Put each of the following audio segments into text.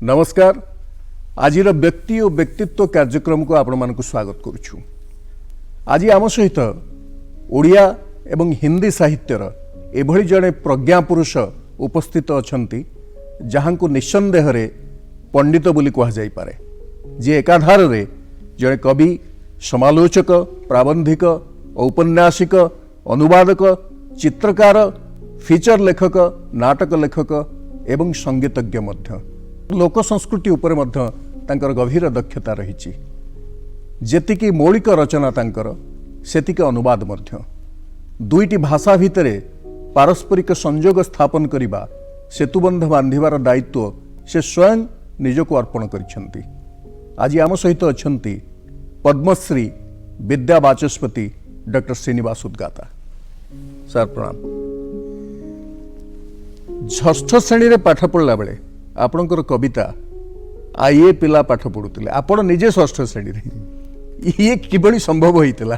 नमस्कार। आज व्यक्ति और व्यक्तित्व कार्यक्रम को आपण मानक स्वागत करुछु। आज आम सहित ओडिया एवं हिंदी साहित्यर एभली जड़े प्रज्ञा पुरुष उपस्थित अछंती जहां को निसंदेह पंडित बोली कह जाई पारे, जे एकाधार रे जड़े कवि, समालोचक, प्राबंधिक, औपन्यासिक, अनुवादक, चित्रकार, फीचर लेखक, नाटक लेखक एवं संगीतज्ञ मध्य लोक संस्कृति उपर मध्य तांकर गभीर दक्षता रही। जेतिकी मौलिक रचना तांकर सेतिकी अनुवाद मध्य। दुईटी भाषा भितरे पारस्परिक संयोग स्थापन करिबा, सेतुबंध बांधिबार दायित्व से स्वयं निजको अर्पण करिसेंती। आज आम सहित अछंती पद्मश्री विद्या बाचस्पति डॉक्टर श्रीनिवास उद्गाता। सर प्रणाम। षष्ठ श्रेणी रे पाठ पढ़ला बेले आपणकर कविता आईए पिला पाठ पढ़ुले, आपण निजे षष्ठ श्रेणी रे, ये किभली संभव होइतला?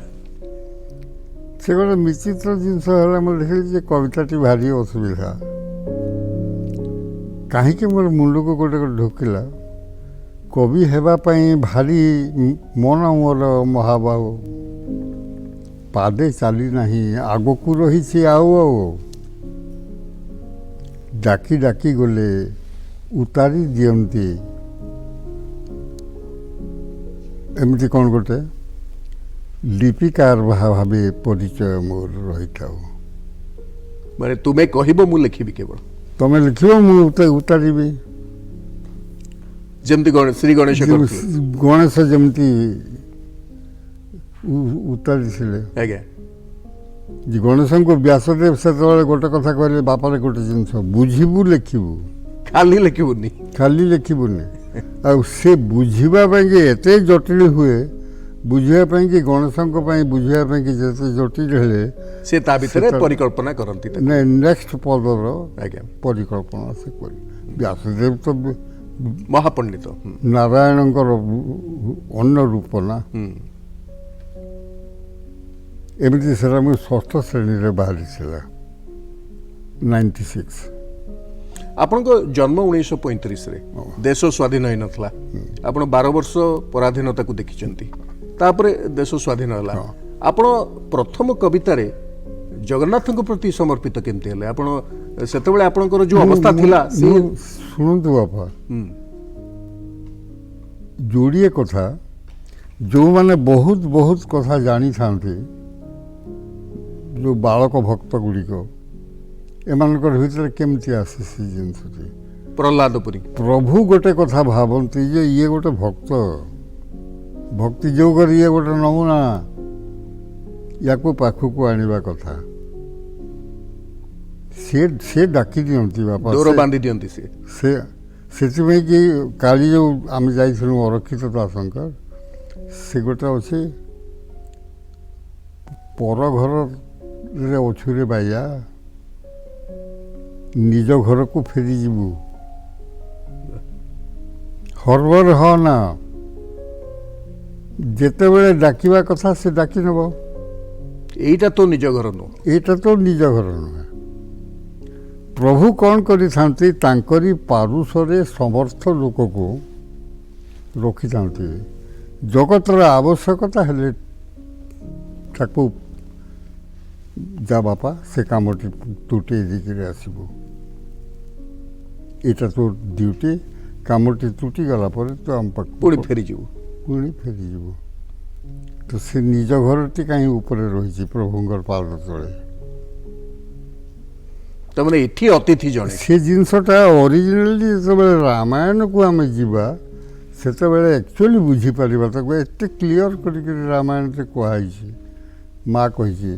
से गोटे विचित्र जिनस देखिए कविताटी भारी असुविधा कहीं मोर मुंड को गोटे ढोकिला। कवि हेबाई भारी मन मोर महाबाहु, पादे चली ना आग को रही आउ डाकी डाकी गले उतारी दियंती। एमती कौन गोटे लिपिकार भावे परिचय मोर रही था। माने तुम्हें कहबो मु लिखिबी, केवल तमें लिखिबो मु उतारिबी। जेमती श्री गणेश गणेश जमती उतारी थिले। आज्ञा गणेश को व्यासदेव से गोटे कथा कहले, बापारे गोटे जिनस बुझिबू लिखिबू, खाली लिखिबुनी, खाली लिखिबुनी। आ से बुझिबा पई एते जटिल हुए, बुझिबा कि गणेश बुझिबा कि जते जटिल हेले से ता भितरे परिकल्पना करंती। नहीं, नेक्स्ट पदर आज्ञा परिकल्पना से कर। व्यासदेव तो महापंडित नारायणकर अन्य रूप ना। एमती सेटा मुझे षष्ठ श्रेणी बाहरी 96। आपण को जन्म 1935 रे, देश स्वाधीन होई नथला। आपण 12 वर्ष पराधीनता को देखिचंती, तापरे देश स्वाधीन होला। आपण प्रथम कविता रे जगन्नाथ को प्रति समर्पित केमते हले? आपण सेतेबेले आपणकर जो अवस्था थिला से सुनंतु बापा, जोड़िए कथा जो माने बहुत बहुत कथा जानी थांती, जो बालक भक्त गुड़िक एमानकर भीतर केमती आसे से जिनसटी। प्रहलादपुरी प्रभु गोटे कथा भावती जे ये गोटे भक्त, भक्ति जो कर ये गोटे नमूना, या पाखक आनिबा कथा से डाकी दियंती बापा, डोर बांधी दियंती। से कि काली जो आम जाइलु अरक्षित दासंकर, से गोटे अच्छे पर घर रे अछुरे बाया, निज घर को फेरी जीवु, हरबर ह ना, जेते बेले डाकिबा कथा से डाकी नब। एटा तो निज घर नु, एटा तो निज घर नुहे। प्रभु कौन करी थांती, तांकरी पारुषरे समर्थ लोक को रखी थांती। जगतर आवश्यकता हेले ताकू जा बापा से कामटी तुटे दिखे आसबू, एटा तो ड्यूटी। कामटी तुटी गला पर तो आम पाक पुणी फेरी जीवु, पुणी फेरी जीवु। तो से निज घरटी कहीं ऊपर रही प्रभुंकर पाद तले। तमने एठी अतिथि जणे से जिनसटा ओरिजिनली जो रामायण को आम जीवा सेते बेले एक्चुअली बुझी पारिबा, ताको एते क्लियर करी रामायण से कहई माँ कही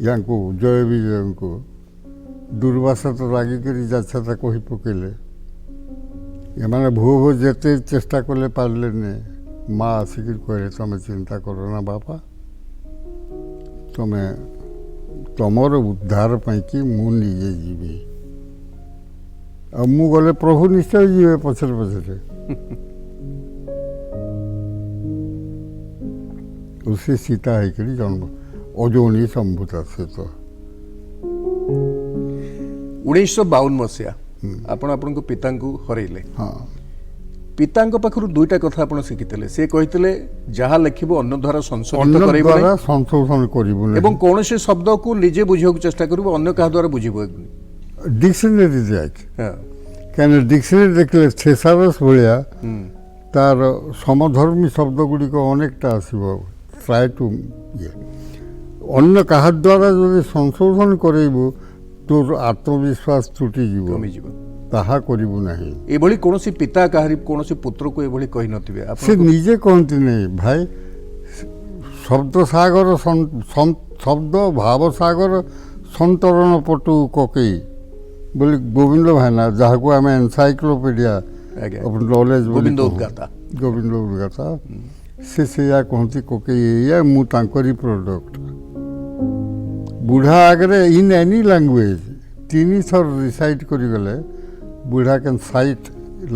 यांको जय विजय को दुर्वासा तो रागिक जाछता कही पकेले, एमाने भो भो जेते चेष्टा कले पारले ने। माँ आसिक कहले तुम चिंता करो ना बापा, तुम्हें तुमर उद्धार पाई मु निजे जीवी। अब मु गले प्रभु निश्चय जीवे पछरे पछरे। उसे सीता है कि जन्म अजोनी संभूता से तो 1952 मसीहा ଆପଣ ଆପଣଙ୍କ ପିତାଙ୍କୁ ହରେଇଲେ ହଁ ପିତାଙ୍କ ପାଖରୁ ଦୁଇଟା କଥା ଆପଣ ଶିଖିଥିଲେ ସେ କହିଥିଲେ ଯାହା ଲେଖିବ ଅନ୍ୟ ଦ୍ୱାରା ସଂଶୋଧିତ ଅନ୍ୟ କରିବ ଦ୍ୱାରା ନାହିଁ ସଂଶୋଧନ କରିବୁ ନାହିଁ ଏବଂ କୌଣସି ଶବ୍ଦକୁ ନିଜେ ବୁଝିବାକୁ ଚେଷ୍ଟା କରିବ ଅନ୍ୟ କାହା ଦ୍ୱାରା ବୁଝିବନି ଡିକ୍ସନାରୀ ଯାକ ହଁ କାହିଁକିନା ଡିକ୍ସନାରୀ ଦେଖିଲେ ଥେସାରସ୍ ଭଳିଆ ତାର ସମଧର୍ମୀ ଶବ୍ଦ ଗୁଡ଼ିକ ଅନେକଟା ଆସିବ ଟ୍ରାଏ ଟୁ ଇଏ ଅନ୍ୟ କାହା ଦ୍ୱାରା ଯଦି ସଂଶୋଧନ କରେଇବୁ ତୋର ଆତ୍ମବିଶ୍ୱାସ ତୁଟିଯିବ କମିଯିବ ତାହା କରିବୁ ନାହିଁ ଏଭଳି କୌଣସି ପିତା କାହାରି କୌଣସି ପୁତ୍ରକୁ ଏଭଳି କହିନଥିବେ ଆପଣ ସେ ନିଜେ କହନ୍ତି ନାହିଁ ଭାଇ ଶବ୍ଦ ସାଗର ଶବ୍ଦ ଭାବ ସାଗର ସନ୍ତରଣ ପଟୁ କକେଇ ବୋଲି ଗୋବିନ୍ଦ ଭାଇନା ଯାହାକୁ ଆମେ ଏନସାଇକ୍ଲୋପିଡ଼ିଆ ଆଜ୍ଞା ନଲେଜ ଗୋବିନ୍ଦ ଉଦ୍ଗାତା ଗୋବିନ୍ଦ ଉଦ୍ଗାତା ସେ ସେଇଆ କହନ୍ତି କୋକେଇ ଏଇଆ ମୁଁ ତାଙ୍କରି ପ୍ରଡକ୍ଟ ବୁଢ଼ା ଆଗରେ ଇନ୍ ଏନି ଲାଙ୍ଗୁଏଜ 3 ଥର ରିସାଇଟ୍ କରିଗଲେ ବୁଢ଼ା can cite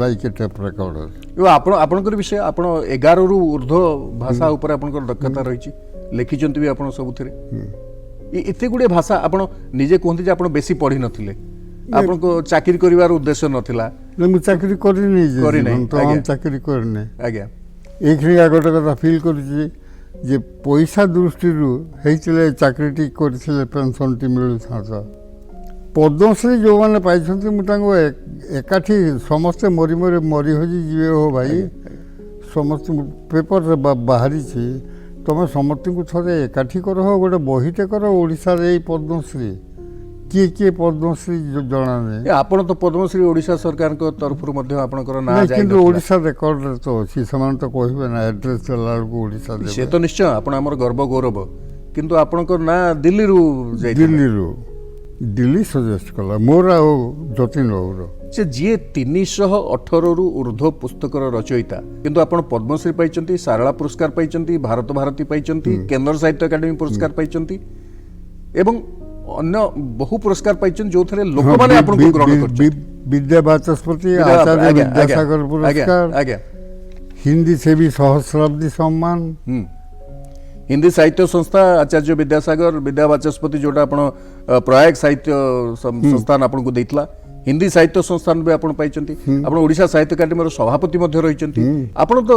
like a tape recorder ଏବଂ ଆପଣ ଆପଣଙ୍କର ବିଷୟ ଆପଣ 11ରୁ ଉର୍ଦ୍ଧ୍ୱ ଭାଷା ଉପରେ ଆପଣଙ୍କର ଦକ୍ଷତା ରହିଛି ଲେଖିଛନ୍ତି ବି ଆପଣ ସବୁଥିରେ ଏତେ ଗୁଡ଼ିଏ ଭାଷା ଆପଣ ନିଜେ କୁହନ୍ତି ଯେ ଆପଣ ବେଶୀ ପଢ଼ିନଥିଲେ ଆପଣଙ୍କ ଚାକିରି କରିବାର ଉଦ୍ଦେଶ୍ୟ ନଥିଲା ମୁଁ ଚାକିରି କରିନି କରିନାହିଁ, ତ ଆଜ୍ଞା। ଚାକିରି କରିନି ଆଜ୍ଞା ଏଇଖିଣିକା ଗୋଟେ କଥା ଫିଲ୍ କରୁଛି ଯେ ପଇସା ଦୃଷ୍ଟିରୁ ହେଇଥିଲେ ଚାକିରିଟି କରିଥିଲେ ପେନ୍ସନ୍ଟି ମିଳୁଥାନ୍ତା ପଦ୍ମଶ୍ରୀ ଯେଉଁମାନେ ପାଇଛନ୍ତି ମୁଁ ତାଙ୍କୁ ଏକାଠି ସମସ୍ତେ ମରି ହଜି ଯିବେ ହୋ ଭାଇ ସମସ୍ତେ ପେପରରେ ବାହାରିଛି ତୁମେ ସମସ୍ତଙ୍କୁ ଥରେ ଏକାଠି କର ଗୋଟେ ବହିଟେ କର ଓଡ଼ିଶାରେ ଏଇ ପଦ୍ମଶ୍ରୀ କିଏ କିଏ ପଦ୍ମଶ୍ରୀ ଜଣା ନାହିଁ ଆପଣ ତ ପଦ୍ମଶ୍ରୀ ଓଡ଼ିଶା ସରକାରଙ୍କ ତରଫରୁ ମଧ୍ୟ ଆପଣଙ୍କର ନାଁ ନାଇଁ, କିନ୍ତୁ ଯାଇନଥିଲା ଓଡ଼ିଶା ରେକର୍ଡରେ ତ ଅଛି ସେମାନେ ତ କହିବେ ନା ଆଡ୍ରେସ୍ ଦେଲା ବେଳକୁ ଓଡ଼ିଶା ସେ ଦେବେ ତ ନିଶ୍ଚୟ ଆପଣ ଆମର ଗର୍ବ ଗୌରବ କିନ୍ତୁ ଆପଣଙ୍କ ନାଁ ଦିଲ୍ଲୀରୁ ଯାଇଥିଲା ଦିଲ୍ଲୀରୁ ଦିଲ୍ଲୀ ସଜେଷ୍ଟ କଲା ମୋର ଆଉ ଯତୀନ ବାବୁର ସେ ଯିଏ 318ରୁ ଉର୍ଦ୍ଧ୍ୱ ପୁସ୍ତକର ରଚୟିତା କିନ୍ତୁ ଆପଣ ପଦ୍ମଶ୍ରୀ ପାଇଛନ୍ତି ସାରଳା ପୁରସ୍କାର ପାଇଛନ୍ତି ଭାରତ ଭାରତୀ ପାଇଛନ୍ତି କେନ୍ଦ୍ର ସାହିତ୍ୟ ଏକାଡେମୀ ପୁରସ୍କାର ପାଇଛନ୍ତି ଏବଂ ଅନ୍ୟ ବହୁ ପୁରସ୍କାର ପାଇଛନ୍ତି ଯୋଉଥିରେ ଲୋକମାନେ ଆପଣଙ୍କୁ ଗ୍ରହଣ କରିଛନ୍ତି ବିଦ୍ୟା ବାଚସ୍ପତି ଆଚାର୍ଯ୍ୟ ଆଜ୍ଞା, ବିଦ୍ୟାସାଗର ଆଜ୍ଞା, ପୁରସ୍କାର ଆଜ୍ଞା ହିନ୍ଦୀ ସେବୀ ସହସ୍ରାବ୍ଦୀ ସମ୍ମାନ ହିନ୍ଦୀ ସାହିତ୍ୟ ସଂସ୍ଥା ଆଚାର୍ଯ୍ୟ ବିଦ୍ୟାସାଗର ବିଦ୍ୟା ବାଚସ୍ପତି ଯୋଉଟା ଆପଣ ପ୍ରୟାଗ ସାହିତ୍ୟ ସଂସ୍ଥାନ ଆପଣଙ୍କୁ ଦେଇଥିଲା ହିନ୍ଦୀ ସାହିତ୍ୟ ସଂସ୍ଥାନ ବି ଆପଣ ପାଇଛନ୍ତି ଆପଣ ଓଡ଼ିଶା ସାହିତ୍ୟ ଏକାଡେମୀର ସଭାପତି ମଧ୍ୟ ରହିଛନ୍ତି ଆପଣ ତ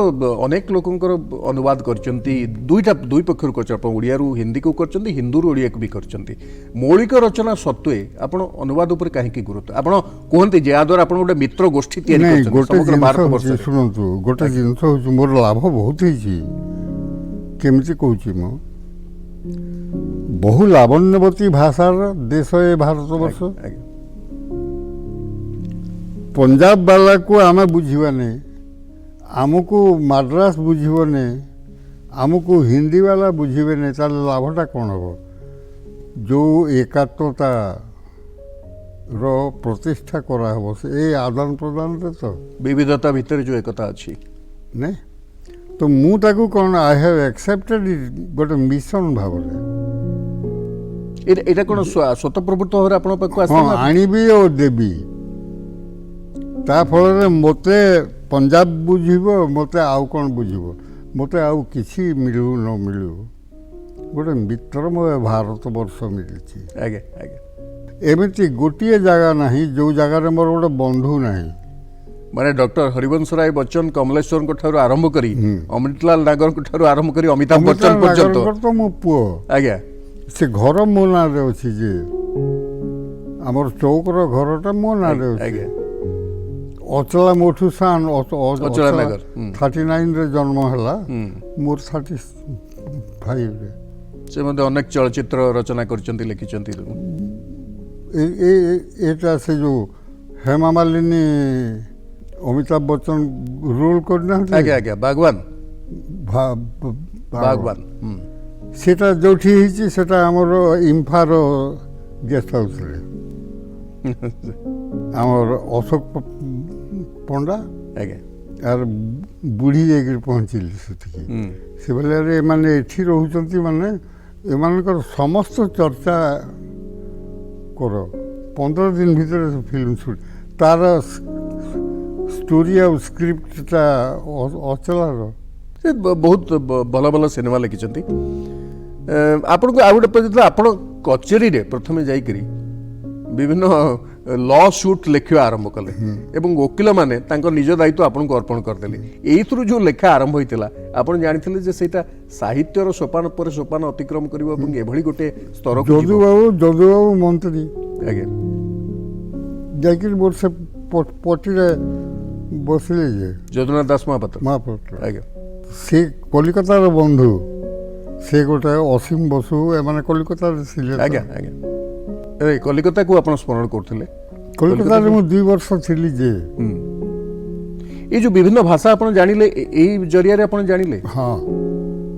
ଅନେକ ଲୋକଙ୍କର ଅନୁବାଦ କରିଛନ୍ତି ଦୁଇ ପକ୍ଷରୁ କରିଛନ୍ତି ଆପଣ ଓଡ଼ିଆରୁ ହିନ୍ଦୀକୁ କରିଛନ୍ତି ହିନ୍ଦୀରୁ ଓଡ଼ିଆକୁ ବି କରିଛନ୍ତି ମୌଳିକ ରଚନା ସତ୍ତ୍ୱେ ଆପଣ ଅନୁବାଦ ଉପରେ କାହିଁକି ଗୁରୁତ୍ୱ ଆପଣ କୁହନ୍ତି ଯେ ଏହାଦ୍ୱାରା ଆପଣ ଗୋଟେ ମିତ୍ର ଗୋଷ୍ଠୀ ତିଆରି ନାଇଁ କରିଛନ୍ତି ଗୋଟେ ସମଗ୍ର ଜିନିଷ ଭାରତ ହେଉଛି ବର୍ଷରେ ଶୁଣନ୍ତୁ ଗୋଟେ ଜିନିଷ ହେଉଛି ମୋର ଲାଭ ବହୁତ ହେଇଛି କେମିତି କହୁଛି ମୁଁ ବହୁ ଲାବଣ୍ୟବତୀ ଭାଷାର ଦେଶ ଏ ଭାରତବର୍ଷ ଆଜ୍ଞା ପଞ୍ଜାବ ବାଲାକୁ ଆମେ ବୁଝିବାନି ଆମକୁ ମାଡ୍ରାସ ବୁଝିବନି ଆମକୁ ହିନ୍ଦୀ ବାଲା ବୁଝିବେନି ତାହେଲେ ଲାଭଟା କ'ଣ ହେବ ଯେଉଁ ଏକାତ୍ମତାର ପ୍ରତିଷ୍ଠା କରାହେବ ସେ ଏ ଆଦାନ ପ୍ରଦାନରେ ତ ବିବିଧତା ଭିତରେ ଯୋଉ ଏକତା ଅଛି ନାଇଁ ତ ମୁଁ ତାକୁ କ'ଣ ଆଇ ହାଭ୍ ଆକ୍ସେପ୍ଟେଡ୍ ଗୋଟେ ମିଶନ ଭାବରେ ଏଇଟା କ'ଣ ସ୍ୱତଃପ୍ରବୃତ୍ତ ଭାବରେ ଆପଣଙ୍କ ପାଖକୁ ହଁ ଆସିଥିଲା ଆଣିବି ଓ ଦେବି ତା ଫଳରେ ମୋତେ ପଞ୍ଜାବ ବୁଝିବ ମୋତେ ଆଉ କ'ଣ ବୁଝିବ ମୋତେ ଆଉ କିଛି ମିଳୁ ନ ମିଳୁ ଗୋଟେ ମିତ୍ରମୟ ଭାରତବର୍ଷ ମିଳିଛି ଆଜ୍ଞା ଆଜ୍ଞା ଏମିତି ଗୋଟିଏ ଜାଗା ନାହିଁ ଯେଉଁ ଜାଗାରେ ମୋର ଗୋଟେ ବନ୍ଧୁ ନାହିଁ ମାନେ ଡକ୍ଟର ହରିବଂଶ ରାୟ ବଚ୍ଚନ କମଲେଶ୍ୱରଙ୍କ ଠାରୁ ଆରମ୍ଭ କରି ଅମୃତଲାଲ ନାଗରଙ୍କ ଠାରୁ ଆରମ୍ଭ କରି ଅମିତାଭ ବଚ୍ଚନ ପର୍ଯ୍ୟନ୍ତ ନାଗରଙ୍କର ତ ମୋ ପୁଅ ଆଜ୍ଞା ସେ ଘର ମୋ ନାଁରେ ଅଛି ଯେ ଆମର ଚୌକର ଘରଟା ମୋ ନାଁରେ ଅଛି ଆଜ୍ଞା ଅଚଲା ମୋଠୁ ସାନ ଅଚଲା ନଗର, 39ରେ ଜନ୍ମ ହେଲା ମୋର 35ରେ ସେ ମଧ୍ୟ ଅନେକ ଚଳଚ୍ଚିତ୍ର ରଚନା କରିଛନ୍ତି ଲେଖିଛନ୍ତି ଏଇଟା ସେ ଯେଉଁ ହେମା ମାଲିନୀ ଅମିତାଭ ବଚ୍ଚନ ରୋଲ୍ କରିନାହାନ୍ତି ଆଜ୍ଞା ଆଜ୍ଞା ବାଗୱାନ ବାଗୱାନ ସେଟା ଯେଉଁଠି ହେଇଛି ସେଟା ଆମର ଇମ୍ଫାର ଗେଷ୍ଟ ହାଉସ୍ରେ ଆମର ଅଶୋକ ପଣ୍ଡା ଆଜ୍ଞା ଆର ବୁଢ଼ୀ ଯାଇକରି ପହଞ୍ଚିଲି ସେଠିକି ସେ କହିଲେ ଆରେ ଏମାନେ ଏଠି ରହୁଛନ୍ତି ମାନେ ଏମାନଙ୍କର ସମସ୍ତ ଚର୍ଚ୍ଚା କର 15 ଦିନ ଭିତରେ ଫିଲ୍ମ ସୁଟ୍ ତାର ଷ୍ଟୋରି ଆଉ ସ୍କ୍ରିପ୍ଟଟା ଅଚଳାର ସେ ବହୁତ ଭଲ ଭଲ ସିନେମା ଲେଖିଛନ୍ତି ଆପଣଙ୍କୁ ଆଉ ଗୋଟେ ପର୍ଯ୍ୟନ୍ତ ଆପଣ କଚେରୀରେ ପ୍ରଥମେ ଯାଇକରି ବିଭିନ୍ନ लॉ सुट लेखिया आरंभ कले एवं वकील माने तांको निज दायित्व आपनको अर्पण करदेले एइथरु जो लेखा आरंभ होइतिला आपण जानिथिले जे सेटा साहित्यर सोपान पर सोपान अतिक्रम करिवो एवं एभଳି गोटे स्तर को ଯଦୁ ବାବୁ ମନ୍ତ୍ରୀ आगे ଯାଇକିରି ମୋର ସେ ପଟିରେ ବସିଲେ ଯେ ଯଦୁନାଥ ଦାସ ମହାପାତ୍ର ମହାପାତ୍ର आगे ସେ କଲିକତାର ବନ୍ଧୁ ସେ ଗୋଟେ ଅସୀମ ବସୁ ଏମାନେ କଲିକତାରେ ଥିଲେ ତ। आगे आगे ए कलिकता को आपण स्मरण करथिले କଲିକତାରେ ମୁଁ 2 ବର୍ଷ ଥିଲି ଯେ ये जो विभिन्न भाषा आपण जानिले एई जरिया रे आपण जानिले ହଁ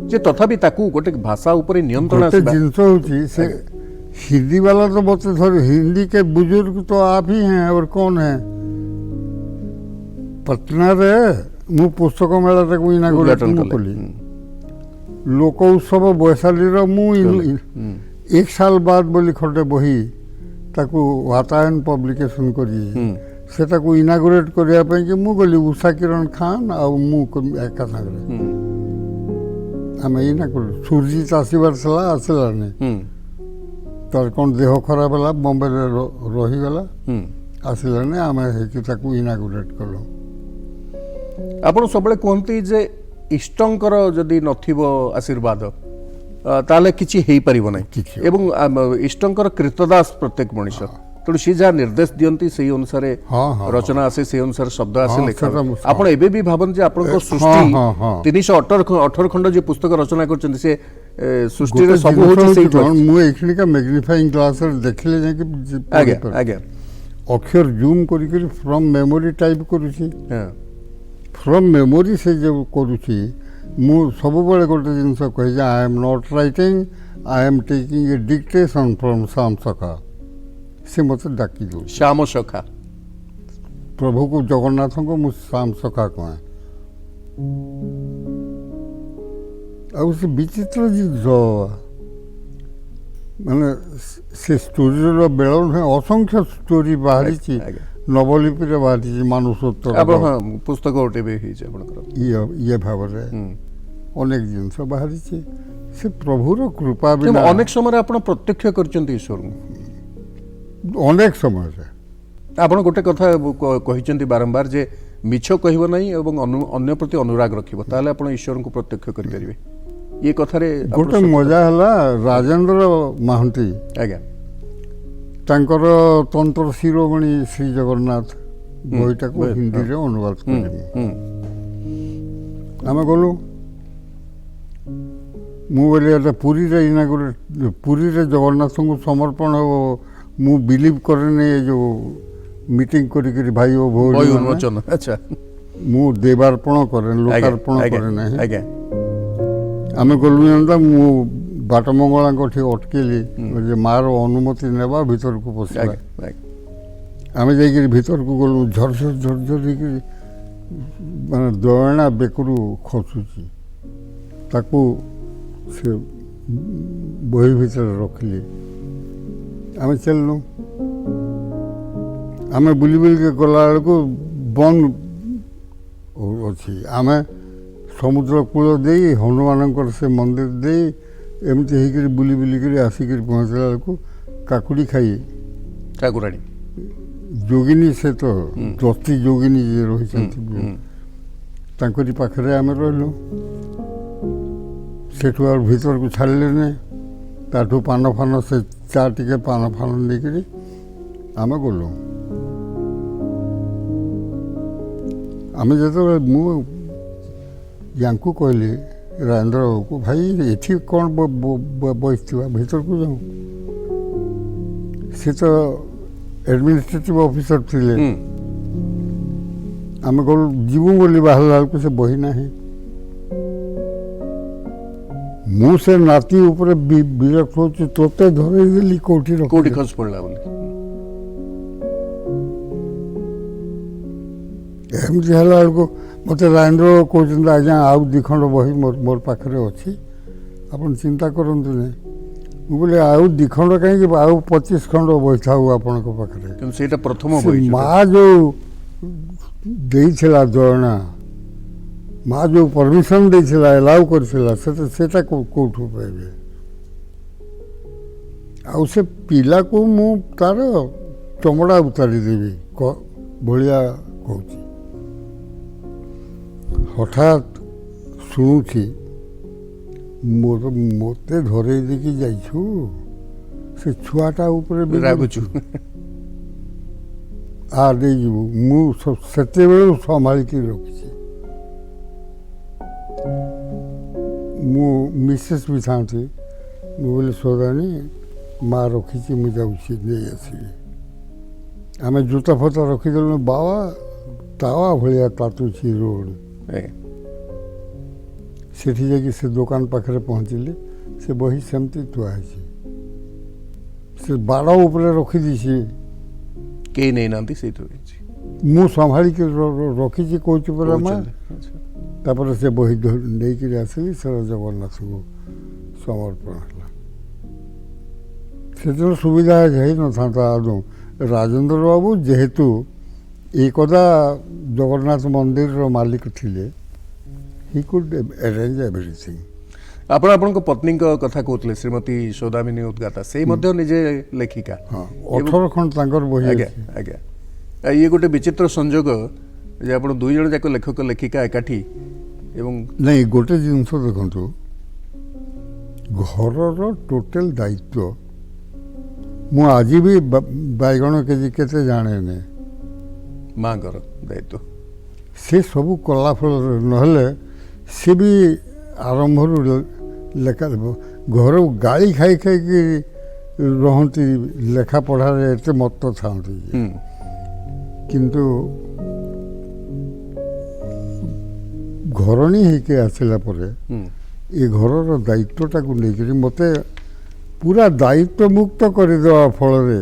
जे तथापि ताकू गोटे भाषा ऊपर नियंत्रण ଗୋଟେ आसीबा ଜିନିଷ ହଉଛି ସେ हिंदी वाला तो बता थोड़ी हिंदी के बुजुर्ग तो आप ही हैं और कौन है पटना रे मु पुस्तक मेला तक इनागुरेट कली लोक उत्सव वैशाली मु एक साल बाद बोली खटे बही ताकू वातायन पब्लिकेशन करी सेटाकू इनागुरेट करिया पे कि मु गली उषा किरण खान आ मु एका सागरे आमे इनागुरेट सुरजीत आसीबार सला आसला ने तार कौन देह खराब है बम्बे रहीगला आसलाने आम इनागुरेट कल आपण सब कहते जे इष्टंकर जदि नथिबो आशीर्वाद ताले किछि हेई परिबो नै किछि। एवं इष्टंकर कृतदास प्रत्येक मनुष्य तेणु सी जहाँ निर्देश दियंती से अनुसार रचना आसे से अनुसार शब्द आसे लेखा आपण एबे भी भाबन जे आपण सृष्टि 318 खंड जे पुस्तक रचना करछन से सृष्टि रे सब होची से मु एखनी का मैग्नीफाइंग ग्लास देखले जे कि आगे आगे अक्षर जूम करी करी फ्रॉम मेमोरी टाइप करूची फ्रॉम मेमोरी से जो करूची मु सब बळे गोटे जिंस कहि जे I am not writing I am taking a dictation from Shyam Sakha से मत डाकी दो श्याम सखा प्रभु को जगन्नाथ को मु शाम सखा कहे ଆଉ ସେ ବିଚିତ୍ର ଜିନିଷ ମାନେ ସେ ଷ୍ଟୋରିର ବେଳ ନୁହେଁ ଅସଂଖ୍ୟ ଷ୍ଟୋରି ବାହାରିଛି ନବଲିପିରେ ବାହାରିଛି ମାନସୋତ୍ତର ପୁସ୍ତକ ଗୋଟେ ବି ହେଇଛି ଆପଣଙ୍କର ଇଏ ଭାବରେ ଅନେକ ଜିନିଷ ବାହାରିଛି ସେ ପ୍ରଭୁର କୃପା ବିନା ଅନେକ ସମୟରେ ଆପଣ ପ୍ରତ୍ୟକ୍ଷ କରିଛନ୍ତି ଈଶ୍ୱରଙ୍କୁ ଅନେକ ସମୟରେ ଆପଣ ଗୋଟେ କଥା କହିଛନ୍ତି ବାରମ୍ବାର ଯେ ମିଛ କହିବ ନାହିଁ ଏବଂ ଅନ୍ୟ ପ୍ରତି ଅନୁରାଗ ରଖିବ ତାହେଲେ ଆପଣ ଈଶ୍ୱରଙ୍କୁ ପ୍ରତ୍ୟକ୍ଷ କରିପାରିବେ ये कथारे गोटे मजा हला राजेंद्र महांती आज्ञा तांकर तंत्र शिरोमणि श्री जगन्नाथ बईटा को हिंदी रे अनुवाद करबी आमे गलु मु बोले पुरी रे इनागुरेट पुरी रे जगन्नाथ को समर्पण हो मु बिलीव करने जो मीटिंग करी करी भाई ओ भोई उन्मोचन अच्छा मु देवार्पण करे लोकार्पण करे नहीं आज्ञा आमे गलु जनता मु बाटमंगला अटकेली मार अनुमति नेबा भीतर को पसला आमे जाई भीतर को गलु झरझर झरझर माने दयना बेकरू खसुची ताकू से बही भीतर रखली आमे चलनु आमे बुली बुली के गला को बंद अच्छी आमे समुद्र कूल दे हनुमान से मंदिर दे एमती होकर बुली बुली आसिक पहुँचला बेलू काकुड़ी खाई ठाकुराणी जोगिनी से तो दस्ती जोगिनी जी रही पाखे आम रही सेठू आ भीतर को छाड़े ताठू पान फान से चा टे पान फान लेकर आम गलु आम जो मु यांकू कहली राजेंद्र बाबू को भाई एठी कौन बस भीतर को जाऊँ सी तो एडमिनिस्ट्रेटिव ऑफिसर थिले आम गलु जीवू बोली बाहर बेलू से बही ना मु से नाती ऊपर विरक्त हो तोते धरदेली कोठी खस पड़ा एमती है बेलू मत राजेंद्र कहते आज्ञा आउ दिखंड बही मोर पाखे अच्छी आप चिंता करूँ बोले आउ दिखंड कहीं आउ 25 खंड बही था पाखे प्रथम माँ जो देला दयना माँ जो परमिशन देला एलाउ करता कौटू पाइबे आउ से पिला को मु तार ଚମଡ଼ା ଉତାରିଦେବି ଭଳିଆ କହୁଛି। ହଠାତ୍ ଶୁଣୁଛି ମୋତେ ଧରେଇ ଦେଇକି ଯାଇଛୁ, ସେ ଛୁଆଟା ଉପରେ ବି ରାଗୁଛୁ। ଦେଇଯିବୁ। ମୁଁ ସେତେବେଳୁ ସମ୍ଭାଳିକି ରଖିଛି। ମୁଁ ମିସେସ୍ ବି ଥାନ୍ତି। ମୁଁ ବୋଲି ସୋଦାନୀ ମା ରଖିଛି, ମୁଁ ଯାଉଛି ନେଇ ଆସିବି। ଆମେ ଜୋତା ଫୋତା ରଖିଦେଲୁ। ବାବା ତାୱା ଭଳିଆ ତାତୁଛି ରୋଡ଼। ସେଠି ଯାଇକି ସେ ଦୋକାନ ପାଖରେ ପହଞ୍ଚିଲି। ସେ ବହି ସେମିତି ଥୁଆ ହେଇଛି। ସେ ବାଡ଼ ଉପରେ ରଖିଦେଇଛି। କେହି ନେଇନାହାନ୍ତି ସେଇଠୁ ହେଇଛି। ମୁଁ ସମ୍ଭାଳିକି ରଖିଛି କହୁଛି ପରା ମା। କହୁଛନ୍ତି। ଆଚ୍ଛା। ତାପରେ ସେ ବହି ନେଇକିରି ଆସିଲି। ସେଟା ଜଗନ୍ନାଥଙ୍କୁ ସମର୍ପଣ ହେଲା। ସେତେବେଳେ ସୁବିଧା ହେଇନଥାନ୍ତା ଆଦୌ। ରାଜେନ୍ଦ୍ର ବାବୁ ଯେହେତୁ ଏକଦା ଜଗନ୍ନାଥ ମନ୍ଦିରର ମାଲିକ ଥିଲେ, ହି କୁଡ୍ ଆରେଞ୍ଜ ଏଭ୍ରିଥିଙ୍ଗ। ଆପଣ ଆପଣଙ୍କ ପତ୍ନୀଙ୍କ କଥା କହୁଥିଲେ, ଶ୍ରୀମତୀ ସୌଦାମିନୀ ଉଦ୍ଗାତା, ସେଇ ମଧ୍ୟ ନିଜେ ଲେଖିକା। ହଁ, 18 ଖଣ୍ଡ ତାଙ୍କର ବହି ଆଜ୍ଞା ଅଛି। ଆଜ୍ଞା। ଇଏ ଗୋଟେ ବିଚିତ୍ର ସଂଯୋଗ ଯେ ଆପଣ ଦୁଇ ଜଣ ଯାକ ଲେଖକ ଲେଖିକା ଏକାଠି। ଏବଂ ନାଇଁ, ଗୋଟେ ଜିନିଷ ଦେଖନ୍ତୁ, ଘରର ଟୋଟାଲ ଦାୟିତ୍ୱ ମୁଁ ଆଜି ବି ବାଇଗଣ କେଜି କେତେ ଜାଣେନି। ମାଙ୍କର ଦାୟିତ୍ୱ ସେ ସବୁ କଲା ଫଳରେ, ନହେଲେ ସେ ବି ଆରମ୍ଭରୁ ଲେଖା ଘରୁ ଗାଳି ଖାଇ ଖାଇକି ରହନ୍ତି। ଲେଖା ପଢ଼ାରେ ଏତେ ମତ୍ତ ଥାନ୍ତି। କିନ୍ତୁ ଘରଣୀ ହେଇକି ଆସିଲା ପରେ ଏ ଘରର ଦାୟିତ୍ୱଟାକୁ ନେଇକରି ମୋତେ ପୁରା ଦାୟିତ୍ୱମୁକ୍ତ କରିଦେବା ଫଳରେ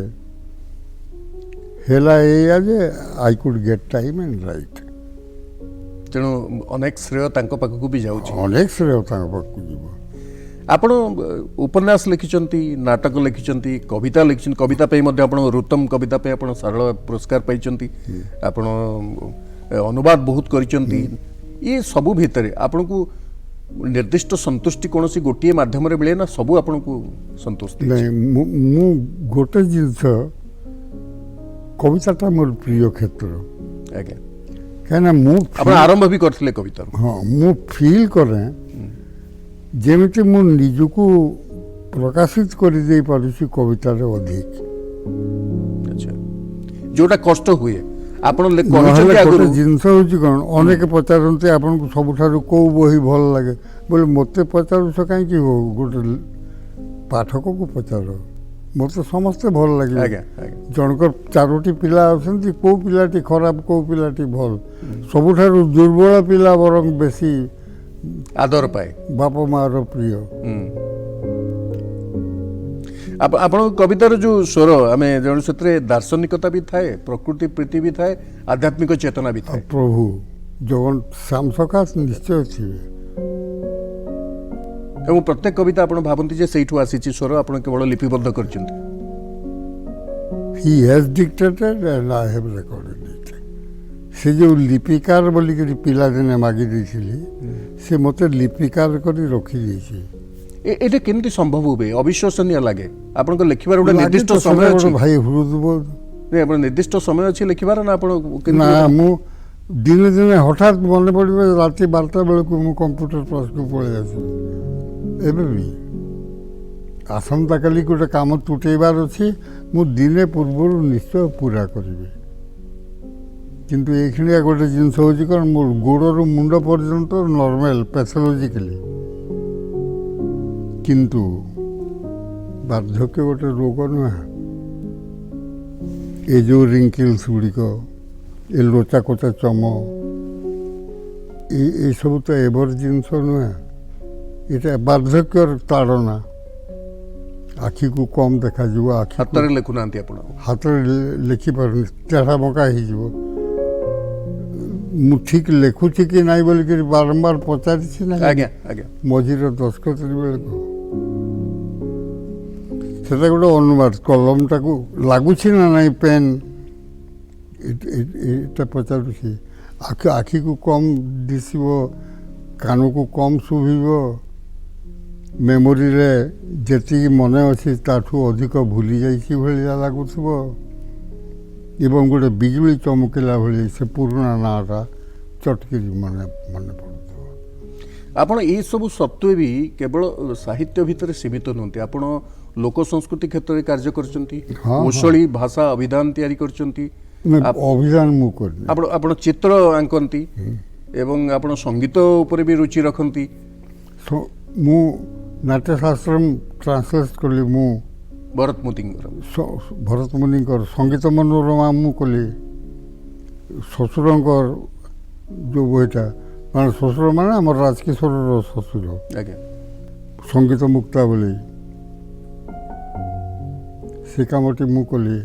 ହେଲା ଏଇଆ ଯେ I could get time and right. ତେଣୁ ଅନେକ ଶ୍ରେୟ ତାଙ୍କ ପାଖକୁ ବି ଯାଉଛି। ଅନେକ ଶ୍ରେୟ ତାଙ୍କ ପାଖକୁ ଯିବ। ଆପଣ ଉପନ୍ୟାସ ଲେଖିଛନ୍ତି, ନାଟକ ଲେଖିଛନ୍ତି, କବିତା ଲେଖିଛନ୍ତି। କବିତା ପାଇଁ ମଧ୍ୟ ଆପଣ ରୁତ୍ତମ କବିତା ପାଇଁ ଆପଣ ସାରଳା ପୁରସ୍କାର ପାଇଛନ୍ତି। ଆପଣ ଅନୁବାଦ ବହୁତ କରିଛନ୍ତି। ଏ ସବୁ ଭିତରେ ଆପଣଙ୍କୁ ନିର୍ଦ୍ଦିଷ୍ଟ ସନ୍ତୁଷ୍ଟି କୌଣସି ଗୋଟିଏ ମାଧ୍ୟମରେ ମିଳେ ନା ସବୁ ଆପଣଙ୍କୁ ସନ୍ତୁଷ୍ଟି? ନାଇଁ, ମୁଁ ଗୋଟେ ଜିନିଷ, କବିତାଟା ମୋର ପ୍ରିୟ କ୍ଷେତ୍ର। ଆଜ୍ଞା। କାହିଁକିନା ଆପଣ ଆରମ୍ଭ ବି କରିଥିଲେ କବିତାରୁ। ହଁ, ମୁଁ ଫିଲ୍ କରେ ଯେମିତି ମୁଁ ନିଜକୁ ପ୍ରକାଶିତ କରିଦେଇ ପାରୁଛି କବିତାରେ ଅଧିକ। ଆଚ୍ଛା। ଯୋଉଟା କଷ୍ଟ ହୁଏ ଆପଣ ନହେଲେ କହିଛନ୍ତି ଆଗରୁ। ଗୋଟେ ଜିନିଷ ହେଉଛି କ'ଣ, ଅନେକ ପଚାରନ୍ତି ଆପଣଙ୍କୁ ସବୁଠାରୁ କେଉଁ ବହି ଭଲ ଲାଗେ ବୋଲେ, ମୋତେ ପଚାରୁଛ କାହିଁକି? ଗୋଟେ ପାଠକକୁ ପଚାର। ମୋତେ ସମସ୍ତେ ଭଲ ଲାଗିବ। ଆଜ୍ଞା ଆଜ୍ଞା। ଜଣଙ୍କର 4ଟି ପିଲା ଅଛନ୍ତି, କେଉଁ ପିଲାଟି ଖରାପ, କେଉଁ ପିଲାଟି ଭଲ। ସବୁଠାରୁ ଦୁର୍ବଳ ପିଲା ବରଂ ବେଶୀ ଆଦର ପାଏ। ବାପ ମାଆର ପ୍ରିୟ। ଆପଣଙ୍କ କବିତାର ଯୋଉ ସ୍ୱର, ଆମେ ଜାଣୁ ସେଥିରେ ଦାର୍ଶନିକତା ବି ଥାଏ, ପ୍ରକୃତି ପ୍ରୀତି ବି ଥାଏ, ଆଧ୍ୟାତ୍ମିକ ଚେତନା ବି ଥାଏ। ପ୍ରଭୁ ଶ୍ୟାମ ସକାଶ ନିଶ୍ଚୟ ଥିବେ। ଏବଂ ପ୍ରତ୍ୟେକ କବିତା ଆପଣ ଭାବନ୍ତି ଯେ ସେଇଠୁ ଆସିଛି ସ୍ୱର, ଆପଣ କେବଳ ଲିପିବଦ୍ଧ କରିଛନ୍ତି। He has dictated and I have recorded it. ସେ ଯେଉଁ ଲିପିକାର ବୋଲିକରି ପିଲାଦିନେ ମାଗି ଦେଇଥିଲି, ସେ ମୋତେ ଲିପିକାର କରି ରଖିଦେଇଛି। ଏଇଟା କେମିତି ସମ୍ଭବ ହୁଏ? ଅବିଶ୍ୱସନୀୟ ଲାଗେ। ଆପଣଙ୍କ ଲେଖିବାର ଗୋଟେ ନିର୍ଦ୍ଦିଷ୍ଟ ଲାଗେ ତ, ସମୟ ସେଟା ଅଛି? ଗୋଟେ ଭାଇ ହୃଦବୋଧ। ନାଇଁ, ଆପଣ ନିର୍ଦ୍ଦିଷ୍ଟ ସମୟ ଅଛି ଲେଖିବାର ନା ଆପଣ କେମିତି? ନା, ମୁଁ ଦିନେ ଦିନେ ହଠାତ୍ ମନେ ପଡ଼ିବ, ରାତି 12ଟା ବେଳକୁ ମୁଁ କମ୍ପ୍ୟୁଟର କ୍ଲାସ୍କୁ ପଳେଇ ଆସିବି। ଏବେ ବି ଆସନ୍ତାକାଲି ଗୋଟେ କାମ ତୁଟେଇବାର ଅଛି, ମୁଁ ଦିନେ ପୂର୍ବରୁ ନିଶ୍ଚୟ ପୁରା କରିବି। କିନ୍ତୁ ଏଇଖିଣିଆ ଗୋଟେ ଜିନିଷ ହେଉଛି କ'ଣ, ମୋ ଗୋଡ଼ରୁ ମୁଣ୍ଡ ପର୍ଯ୍ୟନ୍ତ ନର୍ମାଲ ପ୍ୟାଥୋଲୋଜିକାଲି, କିନ୍ତୁ ବାର୍ଦ୍ଧକ୍ୟ ଗୋଟେ ରୋଗ ନୁହେଁ। ଏ ଯେଉଁ ରିଙ୍କିଲ୍ସ ଗୁଡ଼ିକ, ଏ ଲୋଚା କୋଚା ଚମ, ଏସବୁ ତ ଏଭର ଜିନିଷ ନୁହେଁ। ଏଇଟା ବାର୍ଦ୍ଧକ୍ୟର ତାଡ଼ନା। ଆଖିକୁ କମ୍ ଦେଖାଯିବ। ହାତରେ ଲେଖୁନାହାନ୍ତି ଆପଣ? ହାତରେ ଲେଖିପାରୁନି, ତେଢ଼ା ବଙ୍କା ହେଇଯିବ। ମୁଁ ଠିକ୍ ଲେଖୁଛି କି ନାହିଁ ବୋଲିକରି ବାରମ୍ବାର ପଚାରିଛି ନା। ଆଜ୍ଞା ଆଜ୍ଞା। ମଝିରେ ଦସ୍ତଖତ ବେଳକୁ ସେଟା ଗୋଟେ ଅନୁବାଦ। କଲମଟାକୁ ଲାଗୁଛି ନା ନାହିଁ ପେନ୍, ଏଇଟା ପଚାରୁଛି। ଆଖିକୁ କମ୍ ଦିଶିବ, କାନକୁ କମ୍ ଶୁଭିବ, ମେମୋରିରେ ଯେତିକି ମନେ ଅଛି ତାଠୁ ଅଧିକ ଭୁଲି ଯାଇଛି ଭଳିଆ ଲାଗୁଥିବ। ଏବଂ ଗୋଟେ ବିଜୁଳି ଚମକିଲା ଭଳି ସେ ପୁରୁଣା ନାଁଟା ଚଟକିରି ମନେ ପଡ଼ୁଥିବ। ଆପଣ ଏସବୁ ସତ୍ତ୍ୱେ ବି କେବଳ ସାହିତ୍ୟ ଭିତରେ ସୀମିତ ନୁହନ୍ତି, ଆପଣ ଲୋକ ସଂସ୍କୃତି କ୍ଷେତ୍ରରେ କାର୍ଯ୍ୟ କରିଛନ୍ତି, ହଁ। କୋଶଳୀ ଭାଷା ଅଭିଧାନ ତିଆରି କରିଛନ୍ତି, ଅଭିଯାନ ମୁଁ କରିନି। ଆପଣ ଚିତ୍ର ଆଙ୍କନ୍ତି ଏବଂ ଆପଣ ସଙ୍ଗୀତ ଉପରେ ବି ରୁଚି ରଖନ୍ତି। ମୁଁ ନାଟ୍ୟଶାସ୍ତ୍ର ଟ୍ରାନ୍ସଲେଟ୍ କଲି, ମୁଁ ଭରତ ମୁଦିଙ୍କର ଭରତ ମୁନିଙ୍କର ସଙ୍ଗୀତ ମନୋରମା ମୁଁ କଲି, ଶ୍ୱଶୁରଙ୍କର ଯେଉଁ ବହିଟା, ମାନେ ଶ୍ୱଶୁର ମାନେ ଆମର ରାଜକିଶୋରର ଶ୍ୱଶୁର, ଆଜ୍ଞା, ସଙ୍ଗୀତ ମୁକ୍ତାବଳୀ, ସେ କାମଟି ମୁଁ କଲି।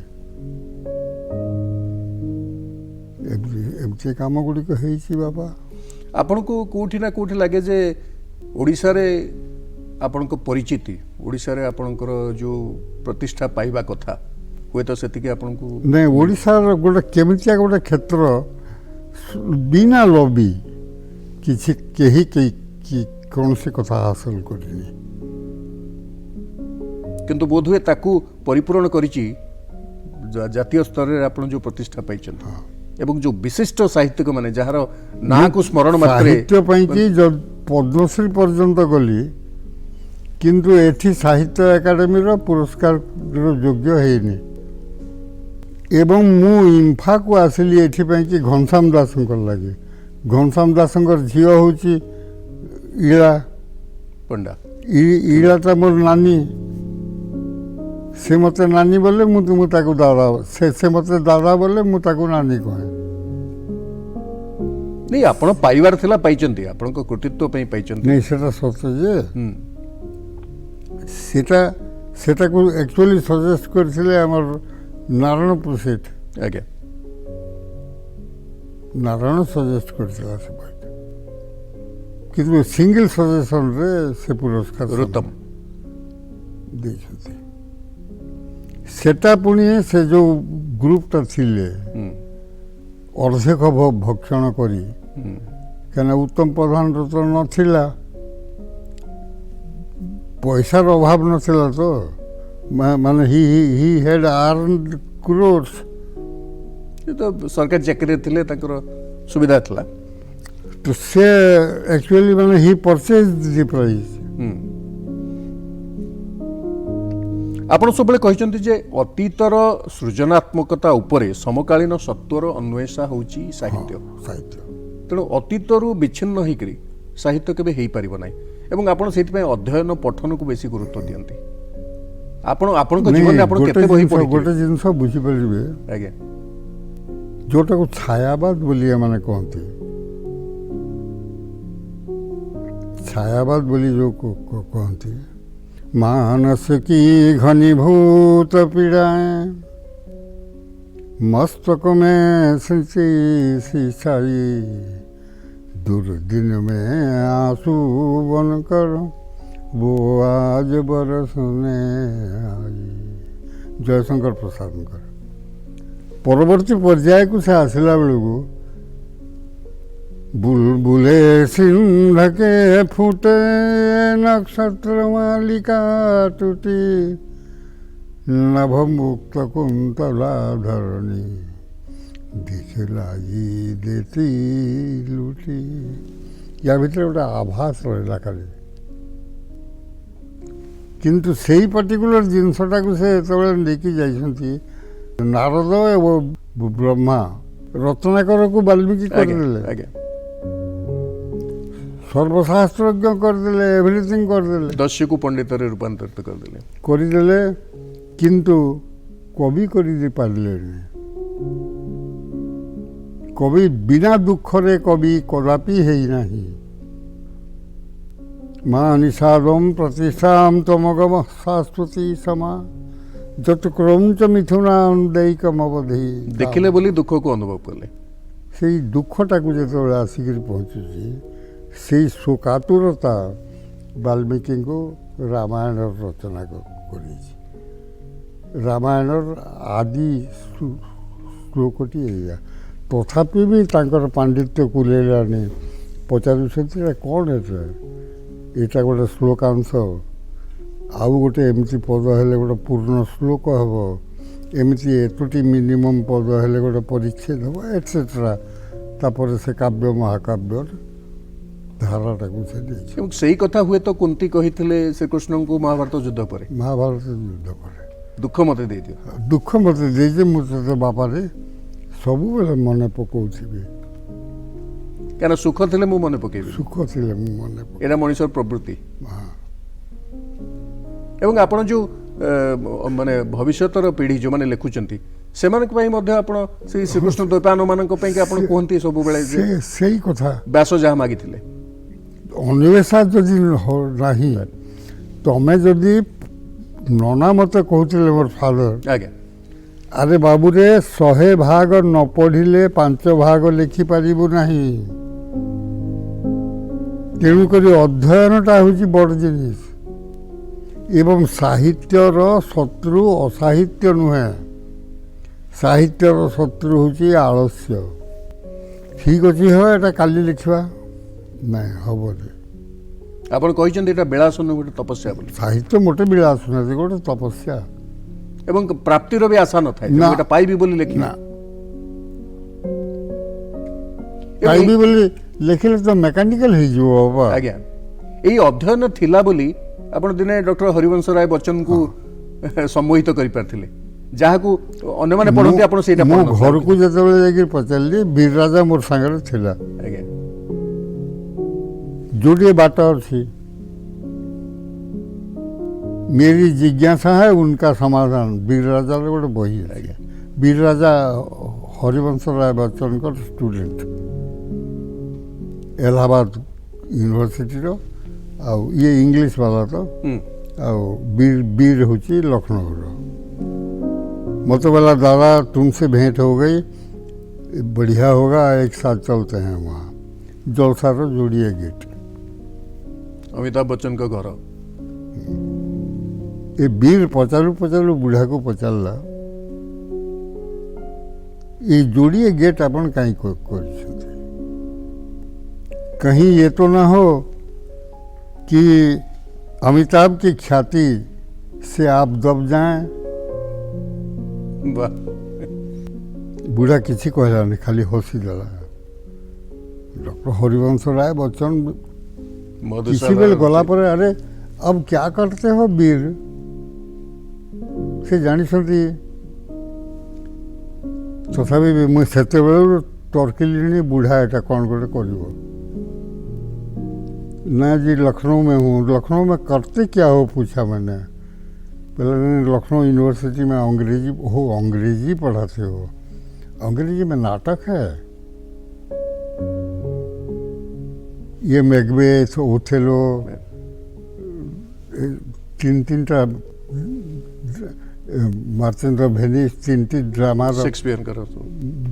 ଏମିତି କାମ ଗୁଡ଼ିକ ହେଇଛି ବାବା। ଆପଣଙ୍କୁ କେଉଁଠି ନା କେଉଁଠି ଲାଗେ ଯେ ଓଡ଼ିଶାରେ ଆପଣଙ୍କ ପରିଚିତି, ଓଡ଼ିଶାରେ ଆପଣଙ୍କର ଯେଉଁ ପ୍ରତିଷ୍ଠା ପାଇବା କଥା ହୁଏତ ସେତିକି ଆପଣଙ୍କୁ ନାଇଁ, ଓଡ଼ିଶାର ଗୋଟେ କେମିତିଆ ଗୋଟେ କ୍ଷେତ୍ର ବିନା ଲବି କିଛି କେହି କୌଣସି କଥା ହାସଲ କରିନି, କିନ୍ତୁ ବୋଧହୁଏ ତାକୁ ପରିପୂରଣ କରିଛି ଜାତୀୟ ସ୍ତରରେ ଆପଣ ଯେଉଁ ପ୍ରତିଷ୍ଠା ପାଇଛନ୍ତି ଏବଂ ଯେଉଁ ବିଶିଷ୍ଟ ସାହିତ୍ୟିକ ମାନେ ଯାହାର ନାଁକୁ ସ୍ମରଣ ମାତ୍ରେ ସାହିତ୍ୟ ପାଇଁକି ପଦ୍ମଶ୍ରୀ ପର୍ଯ୍ୟନ୍ତ ଗଲି, କିନ୍ତୁ ଏଠି ସାହିତ୍ୟ ଏକାଡେମୀର ପୁରସ୍କାରର ଯୋଗ୍ୟ ହେଇନି। ଏବଂ ମୁଁ ଇମ୍ଫାକୁ ଆସିଲି ଏଥିପାଇଁକି ଘନଶ୍ୟାମ ଦାସଙ୍କର ଲାଗି। ଘନଶ୍ୟାମ ଦାସଙ୍କର ଝିଅ ହେଉଛି ଇଳା ପଣ୍ଡା। ଇଳାଟା ମୋର ନାନୀ, ସେ ମୋତେ ନାନୀ ବୋଲେ ମୁଁ ତାକୁ ଦାଦା, ସେ ମୋତେ ଦାଦା ବୋଲେ ମୁଁ ତାକୁ ନାନୀ କହେ। ନାଇଁ, ଆପଣ ପାଇବାର ଥିଲା ପାଇଛନ୍ତି, ଆପଣଙ୍କ କୃତିତ୍ୱ ପାଇଁ ପାଇଛନ୍ତି। ନାଇଁ, ସେଟା ସତ ଯେ ସେଟାକୁ ଆକ୍ଚୁଆଲି ସଜେଷ୍ଟ କରିଥିଲେ ଆମର ନାରାୟଣପୁର ସେଠ। ଆଜ୍ଞା, ନାରାୟଣ ସଜେଷ୍ଟ କରିଥିଲା ସେ ବହିଟା, କିନ୍ତୁ ସିଙ୍ଗଲ ସଜେସନରେ ସେ ପୁରସ୍କାର ରୁତମ ଦେଇଛନ୍ତି। ସେଟା ପୁଣି ସେ ଯେଉଁ ଗ୍ରୁପଟା ଥିଲେ ଅର୍ଦ୍ଧେକ ଭକ୍ଷଣ କରି, କାହିଁକିନା ଉତ୍ତମ ପ୍ରଧାନର ତ ନଥିଲା, ପଇସାର ଅଭାବ ନଥିଲା ତ, ମାନେ ହି ହେଡ୍ ଆର୍ନଡ କ୍ରୋର୍ସ। ତ ସରକାରୀ ଚାକିରିରେ ଥିଲେ, ତାଙ୍କର ସୁବିଧା ଥିଲା। ତ ସେ ଆକ୍ଚୁଆଲି ମାନେ ହି ପରଚେଜ ଦି ପ୍ରାଇଜ୍। ଆପଣ ସବୁବେଳେ କହିଛନ୍ତି ଯେ ଅତୀତର ସୃଜନାତ୍ମକତା ଉପରେ ସମକାଳୀନ ସତ୍ୱର ଅନ୍ୱେଷା ହେଉଛି ସାହିତ୍ୟ। ସାହିତ୍ୟ ତେଣୁ ଅତୀତରୁ ବିଚ୍ଛିନ୍ନ ହେଇକରି ସାହିତ୍ୟ କେବେ ହେଇପାରିବ ନାହିଁ ଏବଂ ଆପଣ ସେଇଥିପାଇଁ ଅଧ୍ୟୟନ ପଠନକୁ ବେଶୀ ଗୁରୁତ୍ୱ ଦିଅନ୍ତି। ଆପଣଙ୍କ ଜୀବନରେ ଆପଣ କେତେ ବହି ପଢ଼ିଥିବେ? ଗୋଟେ ଜିନିଷ ବୁଝିପାରିବେ, ଆଜ୍ଞା, ଯୋଉଟାକୁ ଛାୟାବାଦ ବୋଲି ଏମାନେ କହନ୍ତି, ଛାୟାବାଦ ବୋଲି ଯେଉଁ କହନ୍ତି, ମାନସ କି ଘନୀଭୂତ ପୀଡ଼ାଏଁ मस्तक में सिंची सिंचाई दुर्दिन में आंसू बनकर वो आज बरसने आई। जयशंकर प्रसादଙ୍କର ପରବର୍ତ୍ତୀ ପର୍ଯ୍ୟାୟକୁ ସେ ଆସିଲା ବେଳକୁ बुलबुले सिंह के फूटे नक्षत्र मालिका टूटी नभमुक्त कुंतला धरणी दिखलाई देती लुटी। या भितर गोटे आभास रहा खाली, किंतु सेही पर्टिकुलर जिनसटाକୁ ସେ ଯେତେବେଳେ ନେଇକି ଯାଇଛନ୍ତି ନାରଦ ଏବଂ ବ୍ରହ୍ମା ରତ୍ନାକରକୁ ବାଲ୍ମୀକି କରିଦେଲେ, ସର୍ବଶାସ୍ତ୍ରଜ୍ଞ କରିଦେଲେ, ଏଭ୍ରିଥିଂ କରିଦେଲେ, ଦସ୍ୟୁକୁ ପଣ୍ଡିତରେ ରୂପାନ୍ତରିତ କରିଦେଲେ, କିନ୍ତୁ କବି କରିପାରିଲେନି। କବି ବିନା ଦୁଃଖରେ କବି କଦାପି ହେଇନାହିଁ। ମା ନିଷାଦମ ପ୍ରତିଷ୍ଠାମ ତମଗମ ଶାଶ୍ୱତୀ ସମା ଯତ କ୍ରୌଞ୍ଚ ମିଥୁନାମ ଦେଇକମବଧି। ଦେଖିଲେ ବୋଲି ଦୁଃଖକୁ ଅନୁଭବ କଲେ। ସେଇ ଦୁଃଖଟାକୁ ଯେତେବେଳେ ଆସିକିରି ପହଞ୍ଚୁଛି, ସେଇ ଶୋକାତୁରତା ବାଲ୍ମୀକିଙ୍କୁ ରାମାୟଣର ରଚନା କରିଛି। ରାମାୟଣର ଆଦି ଶ୍ଲୋକଟି ଏଇଆ। ତଥାପି ବି ତାଙ୍କର ପାଣ୍ଡିତ୍ୟ କୁଲେଇଲାନି। ପଚାରୁଛନ୍ତି କ'ଣ ଏଇଟା ଗୋଟେ ଶ୍ଲୋକାଂଶ, ଆଉ ଗୋଟେ ଏମିତି ପଦ ହେଲେ ଗୋଟେ ପୂର୍ଣ୍ଣ ଶ୍ଲୋକ ହେବ, ଏମିତି ଏତୋଟି ମିନିମମ୍ ପଦ ହେଲେ ଗୋଟେ ପରିଚ୍ଛେଦ ହେବ ଏଟସେଟ୍ରା। ତାପରେ ସେ କାବ୍ୟ ମହାକାବ୍ୟର ଧାରାଟାକୁ ସେ ଦେଇଛି। ଏବଂ ସେଇ କଥା ହୁଏତ କୁନ୍ତି କହିଥିଲେ ଶ୍ରୀକୃଷ୍ଣଙ୍କୁ ମହାଭାରତ ଯୁଦ୍ଧ ପରେ, ମହାଭାରତ ଯୁଦ୍ଧ ପରେ ଦୁଃଖ ମତେ ଦେଇଦିଅ। ଦୁଃଖ ମୋତେ ଦେଇଛି, ମୁଁ ତୋତେ ବାପାରେ ସବୁବେଳେ ମନେ ପକାଉଥିବି। କାରଣ ସୁଖ ଥିଲେ ମୁଁ ମନେ ପକେଇବି, ସୁଖ ଥିଲେ ମୁଁ ମନେ ପକାଇବି। ଏଇଟା ମଣିଷର ପ୍ରବୃତ୍ତି। ହଁ। ଏବଂ ଆପଣ ଯେଉଁ ମାନେ ଭବିଷ୍ୟତର ପିଢ଼ି ଯେଉଁମାନେ ଲେଖୁଛନ୍ତି ସେମାନଙ୍କ ପାଇଁ ମଧ୍ୟ ଆପଣ ସେଇ ଶ୍ରୀକୃଷ୍ଣ ଦ୍ୱୈପାୟନମାନଙ୍କ ପାଇଁ ଆପଣ କୁହନ୍ତି ସବୁବେଳେ ଯେ ସେଇ କଥା ବ୍ୟାସ ଯାହା ମାଗିଥିଲେ। ଅନ୍ୱେଷା ଯଦି ନାହିଁ, ତମେ ଯଦି ନନା ମୋତେ କହୁଥିଲେ ମୋର ଫାଦର, ଆଜ୍ଞା, ଆରେ ବାବୁରେ 100 ଭାଗ ନ ପଢ଼ିଲେ 5 ଭାଗ ଲେଖିପାରିବୁ ନାହିଁ। ତେଣୁକରି ଅଧ୍ୟୟନଟା ହେଉଛି ବଡ଼ ଜିନିଷ। ଏବଂ ସାହିତ୍ୟର ଶତ୍ରୁ ଅସାହିତ୍ୟ ନୁହେଁ, ସାହିତ୍ୟର ଶତ୍ରୁ ହେଉଛି ଆଳସ୍ୟ। ଠିକ୍ ଅଛି, ହଁ ଏଇଟା କାଲି ଲେଖିବା, ନାଇଁ ହେବନି। ଆପଣ କହିଛନ୍ତି ଏଇଟା ବିଳାସ ନୁହେଁ, ଗୋଟେ ତପସ୍ୟା ବୋଲି। ସାହିତ୍ୟ ମୋଟେ ବିଳାସ ନୁହେଁ, ଗୋଟେ ତପସ୍ୟା। ଏବଂ ପ୍ରାପ୍ତିର ବି ଆଶା ନଥାଏ, ନା। ଏଟା ପାଇବି ବୋଲି ଲେଖି ନା, ପାଇବି ବୋଲି ଲେଖିଲେ ତ ମେକାନିକାଲ ହେଇଯିବ ବାବା। ଆଜ୍ଞା, ଏଇ ଅଧ୍ୟୟନ ଥିଲା ବୋଲି ଆପଣ ଦିନେ ଡକ୍ଟର ହରିବଂଶ ରାୟ ବଚ୍ଚନଙ୍କୁ ସମ୍ମୋହିତ କରିପାରିଥିଲେ, ଯାହାକୁ ଅନ୍ୟମାନେ ପଢ଼ନ୍ତି, ଆପଣ ସେଇଟା ମୁଁ ପଢ଼ୁନଥିଲେ। ଘରକୁ ଯେତେବେଳେ ଯାଇକି ପଚାରିଲି, ବୀର ରାଜା ମୋର ସାଙ୍ଗରେ ଥିଲା। ଆଜ୍ଞା, ଯୋଡ଼ିଏ ବାଟ ଅଛି, मेरी जिज्ञासा है उनका समाधान। वीर राजा गोटे बही है। वीर राजा हरिवंश राय बच्चन स्टूडेंट इलाहाबाद यूनिवर्सिटी ये इंग्लिश वाला तो वीर वीर हूँ लखनऊ मत बोला दादा तुमसे भेंट हो गई, बढ़िया होगा एक साथ चलते हैं वहाँ। जलसार जोड़िए गेट, अमिताभ बच्चन का घर। ये वीर पचारू पचारू बुढ़ा को पचारा ये जोड़िए गेट अपन कहीं कहीं ये तो ना हो कि अमिताभ की ख्याति से आप दब जाएं। बुढ़ा किसी कहला नहीं, खाली हसी देला। डॉक्टर हरिवंश राय बच्चन किसी बेल गला पर अरे अब क्या करते हो वीर से जानी तथापि मुझे टर्किली बुढ़ा एटा कौन गोटे कर ना जी लखनऊ में हूँ। लखनऊ में करते क्या हो पूछा मैंने। पहले लखनऊ यूनिवर्सिटी में अंग्रेजी पढ़ाते हो? अंग्रेजी में नाटक है, ये मैकबेथ ओथेलो तीन टा मार्चेंट ऑफ वेनिस तीन ड्रामा शेक्सपियर का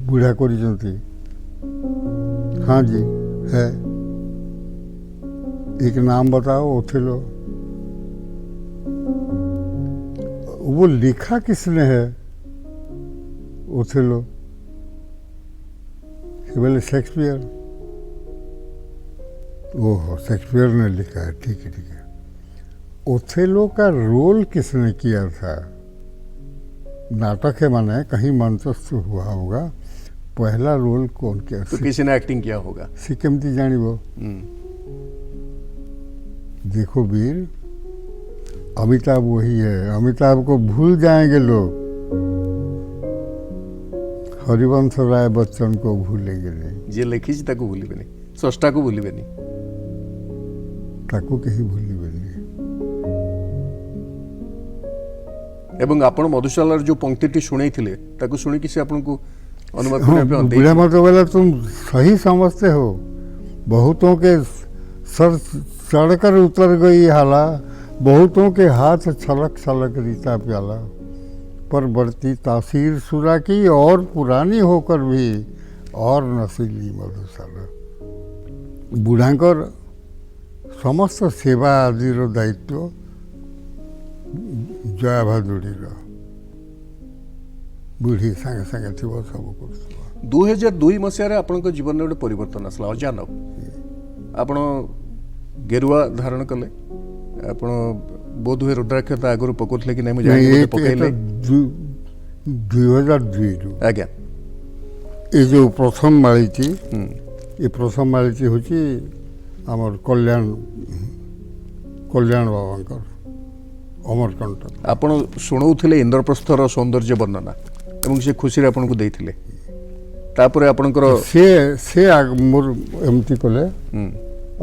बुढ़ा कर। हाँ जी है, एक नाम बताओ ओथेलो। वो लिखा किसने है ओथेलो? बोले शेक्सपियर। ओहो शेक्सपियर ने लिखा है, ठीक है ठीक है। ओथेलो का रोल किसने किया था? नाटक है माने कहीं मंचस्थ हुआ होगा, पहला रोल कौन किया? तो किसी ने एक्टिंग किया होगा। सी केमती जानिबो? देखो वीर, अमिताभ वही है। अमिताभ को भूल जाएंगे लोग, हरिवंश राय बच्चन को भूलेंगे नहीं। जे लिखी ताको भूलिबेनी, स्रष्टा को भूलिबेनी, ताको कहीं भूलिबेनी। एवं आपण मधुशालार जो पंक्तिटी शुणैथिले ताको सुनी कि से आपनको अनुवाद हाँ, करने पे बुढ़ा मत बोला तुम सही समझते हो। बहुतों के सर चढ़कर उतर गई हाला, बहुतों के हाथ छलक छलक रीता प्याला, पर बढ़ती तासीर सुरा की और पुरानी होकर भी और नसीली मधुशाला। बुढ़ाकर समस्त सेवा आदि दायित्व जया भादुड़ी बुढ़ी सांगे सांगे थी सब कर। 2002 मसीह आपण जीवन में गोटे परिवर्तन आसला अचानक। आपण गेरुआ धारण कले, आपण बोध हुए रुद्राक्ष आगुरी पकाउले कि नहीं, 2002 ଆଜ୍ଞା ଏ ଯେଉଁ ପ୍ରଥମ ମାଳିଟି ହୁଁ ଏ ପ୍ରଥମ ମାଳିଟି ହେଉଛି ଆମର କଲ୍ୟାଣ ବାବାଙ୍କର ଅମରକଣ୍ଟକ। ଆପଣ ଶୁଣଉଥିଲେ ଇନ୍ଦ୍ରପ୍ରସ୍ଥର ସୌନ୍ଦର୍ଯ୍ୟ ବର୍ଣ୍ଣନା ଏବଂ ସେ ଖୁସିରେ ଆପଣଙ୍କୁ ଦେଇଥିଲେ ତାପରେ ଆପଣଙ୍କର ସେ ମୋର ଏମିତି କଲେ ହୁଁ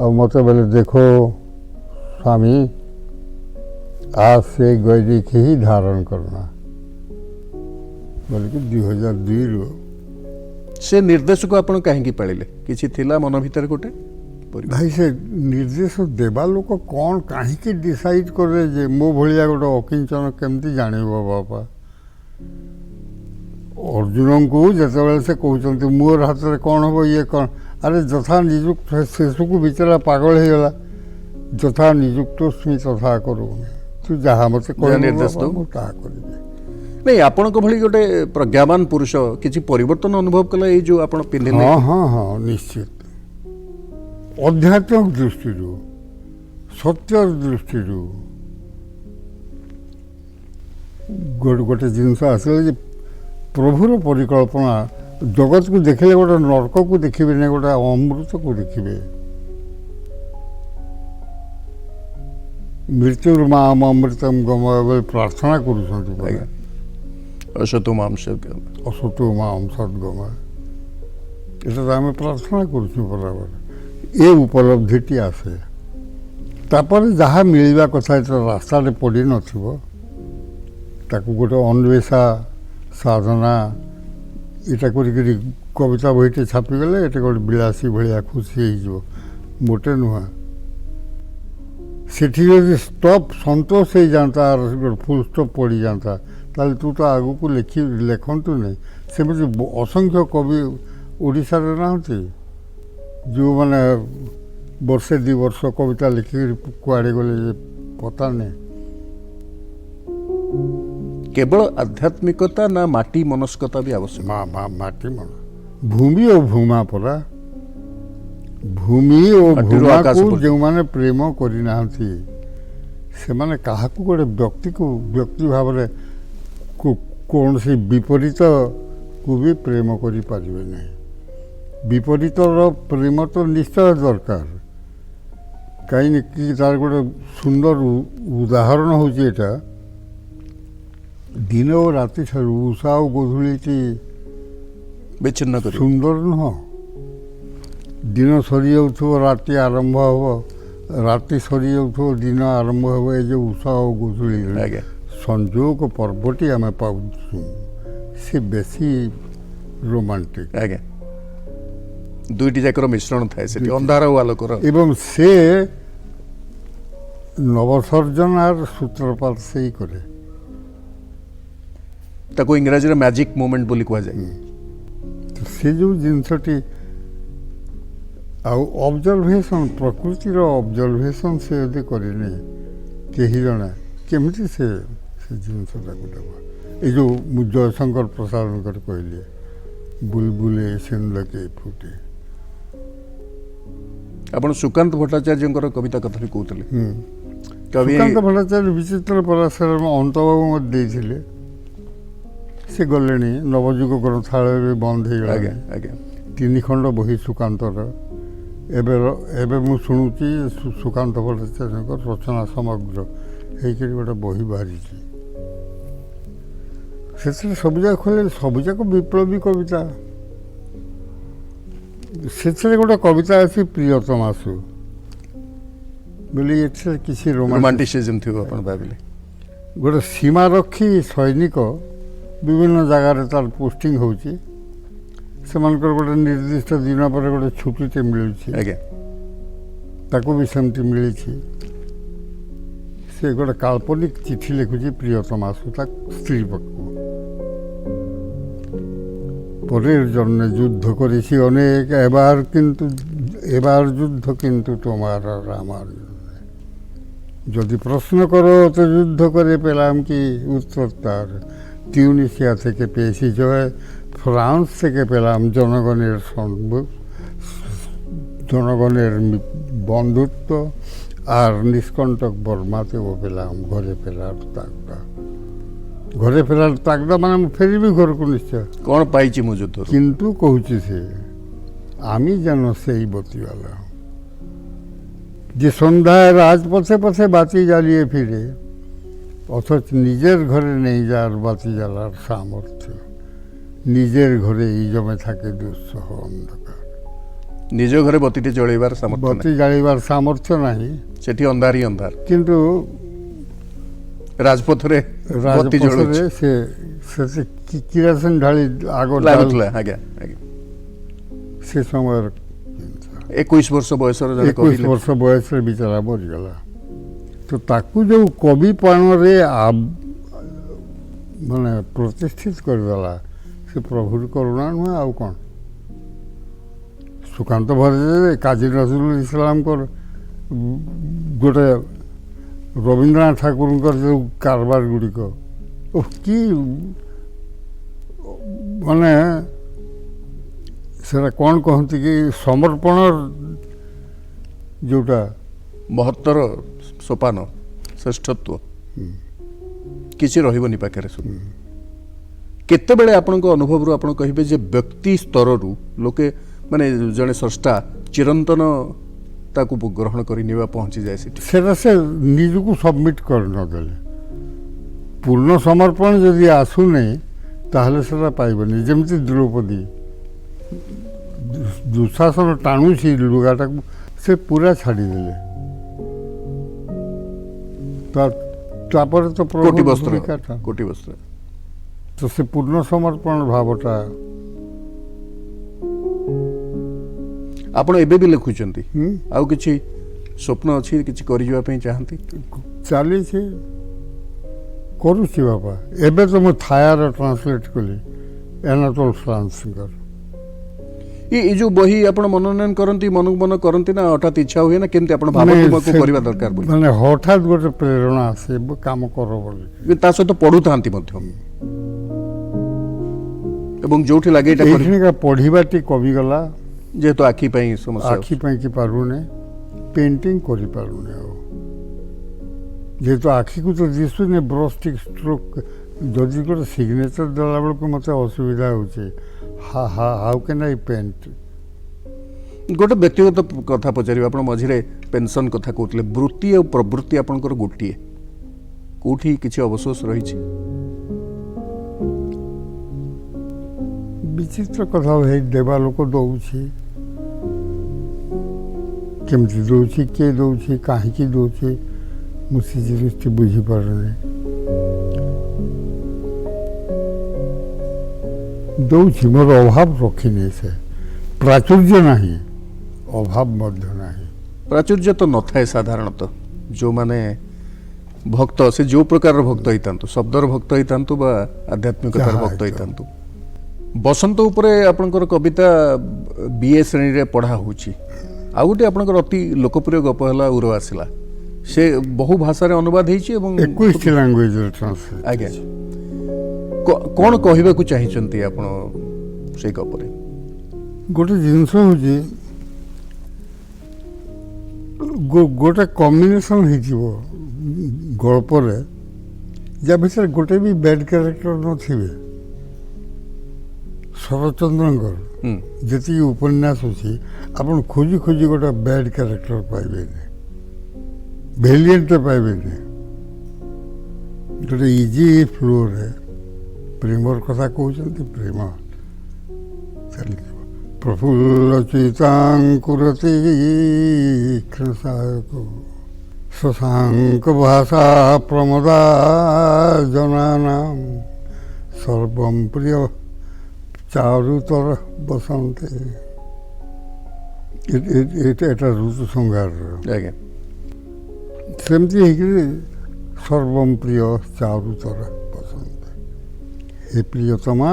ଆଉ ମୋତେ ବୋଲେ ଦେଖ ସ୍ୱାମୀ ଆ ସେ ଗୈରିକି ହିଁ ଧାରଣ କରନା ବୋଲିକି 2002ରୁ ସେ ନିର୍ଦ୍ଦେଶକୁ ଆପଣ କାହିଁକି ପାଳିଲେ କିଛି ଥିଲା ମନ ଭିତରେ ଗୋଟେ ଭାଇ ସେ ନିର୍ଦ୍ଦେଶ ଦେବା ଲୋକ କ'ଣ କାହିଁକି ଡିସାଇଡ୍ କରେ ଯେ ମୋ ଭଳିଆ ଗୋଟେ ଅକିଞ୍ଚନ କେମିତି ଜାଣିବ ବାପା। ଅର୍ଜୁନଙ୍କୁ ଯେତେବେଳେ ସେ କହୁଛନ୍ତି ମୋର ହାତରେ କ'ଣ ହେବ ଇଏ କ'ଣ ଆରେ ଯଥା ନିଯୁକ୍ତ ଶେଷକୁ ବିଚରା ପାଗଳ ହେଇଗଲା ଯଥା ନିଯୁକ୍ତସ୍ମି ତଥା କରୁନି ତୁ ଯାହା ମୋତେ ନିର୍ଦ୍ଦେଶ କହିବୁ ଦଉ। ମୁଁ ତାହା କରିବି। ନାଇଁ ଆପଣଙ୍କ ଭଳି ଗୋଟେ ପ୍ରଜ୍ଞାବାନ ପୁରୁଷ କିଛି ପରିବର୍ତ୍ତନ ଅନୁଭବ କଲା ଏଇ ଯୋଉ ଆପଣ ପିନ୍ଧିଲେ ହଁ ହଁ ହଁ ନିଶ୍ଚିତ ଆଧ୍ୟାତ୍ମିକ ଦୃଷ୍ଟିରୁ ସତ୍ୟ ଦୃଷ୍ଟିରୁ ଗୋଟେ ଜିନିଷ ଆସିଲା ଯେ ପ୍ରଭୁର ପରିକଳ୍ପନା ଜଗତକୁ ଦେଖିଲେ ଗୋଟେ ନର୍କକୁ ଦେଖିବେନି ଗୋଟେ ଅମୃତକୁ ଦେଖିବେ। ମୃତ୍ୟୁର ମା ଅମୃତମ ଗମୟ ବୋଲି ପ୍ରାର୍ଥନା କରୁଛନ୍ତି ଆଜ୍ଞା ଅସତୁ ମାଂ ଅସତ ମାମ୍ ସଦ୍ଗମୟ ଏଟା ତ ଆମେ ପ୍ରାର୍ଥନା କରୁଛୁ ବରାବର ଏ ଉପଲବ୍ଧିଟି ଆସେ ତାପରେ ଯାହା ମିଳିବା କଥା ଏଟା ରାସ୍ତାରେ ପଡ଼ିନଥିବ ତାକୁ ଗୋଟେ ଅନ୍ୱେଷା ସାଧନା ଏଇଟା କରିକିରି କବିତା ବହିଟେ ଛାପିଗଲେ ଏଟା ଗୋଟେ ବିଳାସୀ ଭଳିଆ ଖୁସି ହେଇଯିବ ମୋଟେ ନୁହେଁ। ସେଠି ଯଦି ଷ୍ଟପ୍ ସନ୍ତୋଷ ହେଇଯାନ୍ତା ଗୋଟେ ଫୁଲ୍ ଷ୍ଟପ୍ ପଡ଼ିଯାନ୍ତା ତାହେଲେ ତୁ ତ ଆଗକୁ ଲେଖନ୍ତୁ ନାହିଁ। ସେମିତି ଅସଂଖ୍ୟ କବି ଓଡ଼ିଶାରେ ନାହାନ୍ତି ଯେଉଁମାନେ ବର୍ଷେ 2 ବର୍ଷ କବିତା ଲେଖିକିରି କୁଆଡ଼େ ଗଲେ ଯେ ପତା ନାହିଁ। କେବଳ ଆଧ୍ୟାତ୍ମିକତା ନା ମାଟି ମନସ୍କତା ବି ଆବଶ୍ୟକ ମାଟି ମନ ଭୂମି ଓ ଭୂମା ପରା ଭୂମି ଓ ମାଟିରୁ ଆକାଶ ଭୂମାକୁ ପର୍ଯ୍ୟନ୍ତ। ଯେଉଁମାନେ ପ୍ରେମ କରିନାହାନ୍ତି ସେମାନେ କାହାକୁ ଗୋଟେ ବ୍ୟକ୍ତି ଭାବରେ କୌଣସି ବିପରୀତକୁ ବି ପ୍ରେମ କରିପାରିବେ ନାହିଁ। ବିପରୀତର ପ୍ରେମ ତ ନିଶ୍ଚୟ ଦରକାର କାହିଁକି ତାର ଗୋଟେ ସୁନ୍ଦର ଉଦାହରଣ ହେଉଛି ଏଇଟା ଦିନ ଓ ରାତି ଠାରୁ ଉଷା ଓ ଗୋଧୂଳିଟି ବିଚ୍ଛିନ୍ନ କରି ସୁନ୍ଦର ନୁହଁ। ଦିନ ସରିଯାଉଥିବ ରାତି ଆରମ୍ଭ ହେବ ରାତି ସରିଯାଉଥିବ ଦିନ ଆରମ୍ଭ ହେବ ଏ ଯେଉଁ ଉଷା ଓ ଗୋଧୂଳି ଆଜ୍ଞା ସଂଯୋଗ ପର୍ବଟି ଆମେ ପାଉଛୁ ସେ ବେଶୀ ରୋମାଣ୍ଟିକ ଆଜ୍ଞା ଦୁଇଟି ଯାକର ମିଶ୍ରଣ ଥାଏ ସେଠି ଅନ୍ଧାର ଓ ଆଲୋକର ଏବଂ ସେ ନବସର୍ଜନାର ସୂତ୍ରପାତ ସେଇ କରେ ତାକୁ ଇଂରାଜୀରେ ମ୍ୟାଜିକ୍ ମୋମେଣ୍ଟ ବୋଲି କୁହାଯାଏ। ତ ସେ ଯେଉଁ ଜିନିଷଟି ଆଉ ଅବଜର୍ଭେସନ୍ ପ୍ରକୃତିର ଅବଜର୍ଭେସନ୍ ସେ ଯଦି କରିନି କେହି ଜଣେ କେମିତି ସେ ଜିନିଷଟାକୁ ଦେବ। ଏଇ ଯେଉଁ ମୁଁ ଜୟଶଙ୍କର ପ୍ରସାଦଙ୍କର କହିଲି ବୁଲବୁଲେ ସିନ୍ଦକେ ଫୁଟେ ଆପଣ ସୁକାନ୍ତ ଭଟ୍ଟାଚାର୍ଯ୍ୟଙ୍କର କବିତା କଥା ବି କହୁଥିଲେ କବି ସୁକାନ୍ତ ଭଟ୍ଟାଚାର୍ଯ୍ୟ ବିଚିତ୍ର ପରାଶର ଅନ୍ତବାବୁ ମୋତେ ଦେଇଥିଲେ ସେ ଗଲେଣି ନବଯୁଗ ଗ୍ରନ୍ଥାଳୟ ବି ବନ୍ଦ ହେଇଗଲା। ଆଜ୍ଞା ଆଜ୍ଞା 3 ଖଣ୍ଡ ବହି ସୁକାନ୍ତର ଏବେ ମୁଁ ଶୁଣୁଛି ସୁକାନ୍ତ ଭଟ୍ଟାଚାର୍ଯ୍ୟଙ୍କ ରଚନା ସମଗ୍ର ହେଇକରି ଗୋଟେ ବହି ବାହାରିଛି ସେଥିରେ ସବୁଯାକ ଖୋଲେ ସବୁଯାକ ବିପ୍ଳବୀ କବିତା। ସେଥିରେ ଗୋଟେ କବିତା ଅଛି ପ୍ରିୟତମାସୁ ବୋଲି ଏଥିରେ କିଛି ରୋମାଣ୍ଟିସିଜମ ଥିବ ଆପଣ ଭାବିଲେ ଗୋଟେ ସୀମାରକ୍ଷୀ ସୈନିକ ବିଭିନ୍ନ ଜାଗାରେ ତାର ପୋଷ୍ଟିଂ ହେଉଛି ସେମାନଙ୍କର ଗୋଟେ ନିର୍ଦ୍ଦିଷ୍ଟ ଦିନ ପରେ ଗୋଟେ ଛୁଟିଟେ ମିଳୁଛି ଆଜ୍ଞା ତାକୁ ବି ସେମିତି ମିଳିଛି ସେ ଗୋଟେ କାଳ୍ପନିକ ଚିଠି ଲେଖୁଛି ପ୍ରିୟତମାସୁ ତା ସ୍ତ୍ରୀ ପାଖକୁ পরের জন্য যুদ্ধ করেছি অনেক এবার যুদ্ধ কিন্তু তোমার আর আমার জন্য যদি প্রশ্ন করো তো যুদ্ধ করে পেলাম কি উত্তর তার টিউনিসিয়া থেকে পেয়েছি জয় ফ্রান্স থেকে পেলাম জনগণের বন্ধুত্ব আর নিষ্কণ্টক বর্মাতেও পেলাম ঘরে ফেরার তাগদা ଘରେ ଫେରାର ତାଗଦା ମାନେ ମୁଁ ଫେରିବି ଘରକୁ ନିଶ୍ଚୟ। କ'ଣ ପାଇଛି ମୁଁ ଯୁଦ୍ଧରୁ? କିନ୍ତୁ କହୁଛି ସେ আমি যেন সেই বতিওয়ালা যে সন্ধ্যায় রাজ পথে পথে বাতি জ্বালিয়ে ফিরে অথচ নিজের ঘরে নেই যার বাতি জ্বালার সামর্থ্য, নিজের ঘরে এই জমে থাকে দুঃসহ অন্ধকার। ନିଜ ଘରେ ବତିଟି ଜଳେଇବାର ସାମର୍ଥ୍ୟ ବତି ନାହିଁ, ଜାଳିବାର ସାମର୍ଥ୍ୟ ନାହିଁ, ସେଠି ଅନ୍ଧାର ହିଁ ଅନ୍ଧାର। କିନ୍ତୁ ରାଜପଥରେ ବତି ଜଳୁଛି ରାଜପଥରେ ସେ କିରାସିନ ଢାଳି ଆଗ ଲାଗୁଥିଲା। ଆଜ୍ଞା ଆଜ୍ଞା। ସେ ସମୟର 21 ବର୍ଷ ବୟସର ଜଣେ 21 କହିଲେ ବର୍ଷ ବୟସରେ ବିଚାରା ମରିଗଲା। ତ ତାକୁ ଯେଉଁ କବି ପାଣରେ ମାନେ ପ୍ରତିଷ୍ଠିତ କରିଦେଲା ସେ ପ୍ରଭୁର କରୁଣା ନୁହେଁ ଆଉ କ'ଣ। ସୁକାନ୍ତ ଭଞ୍ଜ କାଜୀ ନଜରୁଲ ଇସଲାମଙ୍କର ଗୋଟେ ରବୀନ୍ଦ୍ରନାଥ ଠାକୁରଙ୍କର ଯେଉଁ କାରବାର ଗୁଡ଼ିକ କି ମାନେ ସେଟା କ'ଣ କହନ୍ତି କି ସମର୍ପଣର ଯେଉଁଟା ମହତ୍ତର ସୋପାନ ଶ୍ରେଷ୍ଠତ୍ୱ କିଛି ରହିବନି ପାଖରେ ସବୁ। କେତେବେଳେ ଆପଣଙ୍କ ଅନୁଭବରୁ ଆପଣ କହିବେ ଯେ ବ୍ୟକ୍ତି ସ୍ତରରୁ ଲୋକେ ମାନେ ଜଣେ ସ୍ରଷ୍ଟା ଚିରନ୍ତନ ତାକୁ ଗ୍ରହଣ କରି ନେବା ପହଞ୍ଚିଯାଏ ସେଠି? ସେଟା ସେ ନିଜକୁ ସବମିଟ୍ କରିନଦେଲେ। ପୂର୍ଣ୍ଣ ସମର୍ପଣ ଯଦି ଆସୁନି ତାହେଲେ ସେଟା ପାଇବନି। ଯେମିତି ଦ୍ରୌପଦୀ ଦୁଃଶାସନ ଟାଣୁଛି ଲୁଗାଟାକୁ, ସେ ପୁରା ଛାଡ଼ିଦେଲେ। ତାପରେ ତ କୋଟି ବସ୍ତ୍ର ଭୂମିକାଟା କୋଟି ବସ୍ତ୍ର ତ ସେ ପୂର୍ଣ୍ଣ ସମର୍ପଣ ଭାବଟା ଆପଣ ଏବେ ବି ଲେଖୁଛନ୍ତି। ଆଉ କିଛି ସ୍ୱପ୍ନ ଅଛି, କିଛି କରିଯିବା ପାଇଁ ଚାହାନ୍ତି? ଚାଲିଛି, କରୁଛି ବାପା। ଏବେ ତ ମୁଁ ଥାୟାର ଟ୍ରାନ୍ସଲେଟ୍ କଲି ଏନାଟୋଲ ଫ୍ରାନ୍ସଙ୍କର। ଏଇ ଯୋଉ ବହି ଆପଣ ମନୋନୟନ କରନ୍ତି, ମନକୁ ମନ କରନ୍ତି ନା ହଠାତ୍ ଇଚ୍ଛା ହୁଏ ନା କେମିତି ଆପଣ ଭାବନ୍ତି ମୋତେ କରିବା ଦରକାର ବୋଲି? ମାନେ ହଠାତ୍ ଗୋଟେ ପ୍ରେରଣା ଆସେ କାମ କର ବୋଲି। ତା ସହିତ ପଢୁଥାନ୍ତି ମଧ୍ୟ ଏବଂ ଯୋଉଠି ଲାଗେ ଏଇଟା କରି- ଏଇଖିଣିକା ପଢ଼ିବାଟି କମିଗଲା, ଯେହେତୁ ଆଖି ପାଇଁ ସମସ୍ୟା ଆଖି ପାଇଁ କି ପାରୁନି, ପେଣ୍ଟିଂ କରିପାରୁନି ଆଉ। ଯେହେତୁ ଆଖିକୁ ତ ଦିଶୁନି ବ୍ରସ୍ ଷ୍ଟିକ୍ ଷ୍ଟ୍ରୋକ୍, ଯଦି ଗୋଟେ ସିଗ୍ନେଚର ଦେଲା ବେଳକୁ ମୋତେ ଅସୁବିଧା ହେଉଛି। ହାଉ କ୍ୟାନ୍ ଆଇ ପେଣ୍ଟ? ଗୋଟେ ବ୍ୟକ୍ତିଗତ କଥା ପଚାରିବା, ଆପଣ ମଝିରେ ପେନସନ କଥା କହୁଥିଲେ। ବୃତ୍ତି ଆଉ ପ୍ରବୃତ୍ତି ଆପଣଙ୍କର ଗୋଟିଏ, କୋଉଠି କିଛି ଅବଶୋଷ ରହିଛି? ବିଚିତ୍ର କଥା ଭାଇ, ଦେବା ଲୋକ ଦଉଛି, କେମିତି ଦଉଛି, କିଏ ଦଉଛି, କାହିଁକି ଦଉଛି, ମୁଁ ସେ ଜିନିଷଟି ବୁଝିପାରୁନି। ଦଉଛି, ମୋର ଅଭାବ ରଖିନି। ସେ ପ୍ରାଚୁର୍ଯ୍ୟ ନାହିଁ, ଅଭାବ ମଧ୍ୟ ନାହିଁ। ପ୍ରାଚୁର୍ଯ୍ୟ ତ ନଥାଏ ସାଧାରଣତଃ। ଯେଉଁମାନେ ଭକ୍ତ, ସେ ଯେଉଁ ପ୍ରକାରର ଭକ୍ତ ହେଇଥାନ୍ତୁ, ଶବ୍ଦର ଭକ୍ତ ହେଇଥାନ୍ତୁ ବା ଆଧ୍ୟାତ୍ମିକତାର ଯାହା ଭକ୍ତ ହେଇଥାଉ। ହେଇଥାନ୍ତୁ। ବସନ୍ତ ଉପରେ ଆପଣଙ୍କର କବିତା BA ଶ୍ରେଣୀରେ ପଢ଼ା ହେଉଛି। ଆଉ ଗୋଟେ ଆପଣଙ୍କର ଅତି ଲୋକପ୍ରିୟ ଗପ ହେଲା ଉର ଆସିଲା। ସେ ବହୁ ଭାଷାରେ ଅନୁବାଦ ହେଇଛି ଏବଂ 21ଟି ଲାଙ୍ଗୁଏଜରେ ଟ୍ରାନ୍ସଲେଟ୍। ଆଜ୍ଞା, କ'ଣ କହିବାକୁ ଚାହିଁଛନ୍ତି ଆପଣ ସେଇ ଗପରେ? ଗୋଟେ ଜିନିଷ ହେଉଛି ଗୋଟେ କମ୍ବିନେସନ୍ ହେଇଯିବ ଗଳ୍ପରେ, ଯାହା ଭିତରେ ଗୋଟେ ବି ବ୍ୟାଡ୍ କ୍ୟାରେକ୍ଟର ନଥିବେ। ଶରତଚନ୍ଦ୍ରଙ୍କର ଯେତିକି ଉପନ୍ୟାସ ଅଛି, ଆପଣ ଖୋଜି ଖୋଜି ଗୋଟେ ବ୍ୟାଡ୍ କ୍ୟାରେକ୍ଟର ପାଇବେନି, ଭେଲିଏଣ୍ଟ ପାଇବେନି। ଗୋଟେ ଇଜି ଫ୍ଲୋରେ ପ୍ରେମର କଥା କହୁଛନ୍ତି, ପ୍ରେମ ଚାଲିଯିବ। ପ୍ରଫୁଲ୍ଲ ଚିତାଙ୍କୁରତି କ୍ଷଣସାୟକ ଶଶାଙ୍କ ଭାଷା ପ୍ରମଦା ଜନାନାମ ସର୍ବଂ ପ୍ରିୟ ଚାରୁତର ବସନ୍ତେ। ଏଟା ଋତୁ ସଂହାରର। ଆଜ୍ଞା, ସେମିତି ହେଇକିରି ସର୍ବଂ ପ୍ରିୟ ଚାରୁତର ବସନ୍ତେ। ହେ ପ୍ରିୟତମା,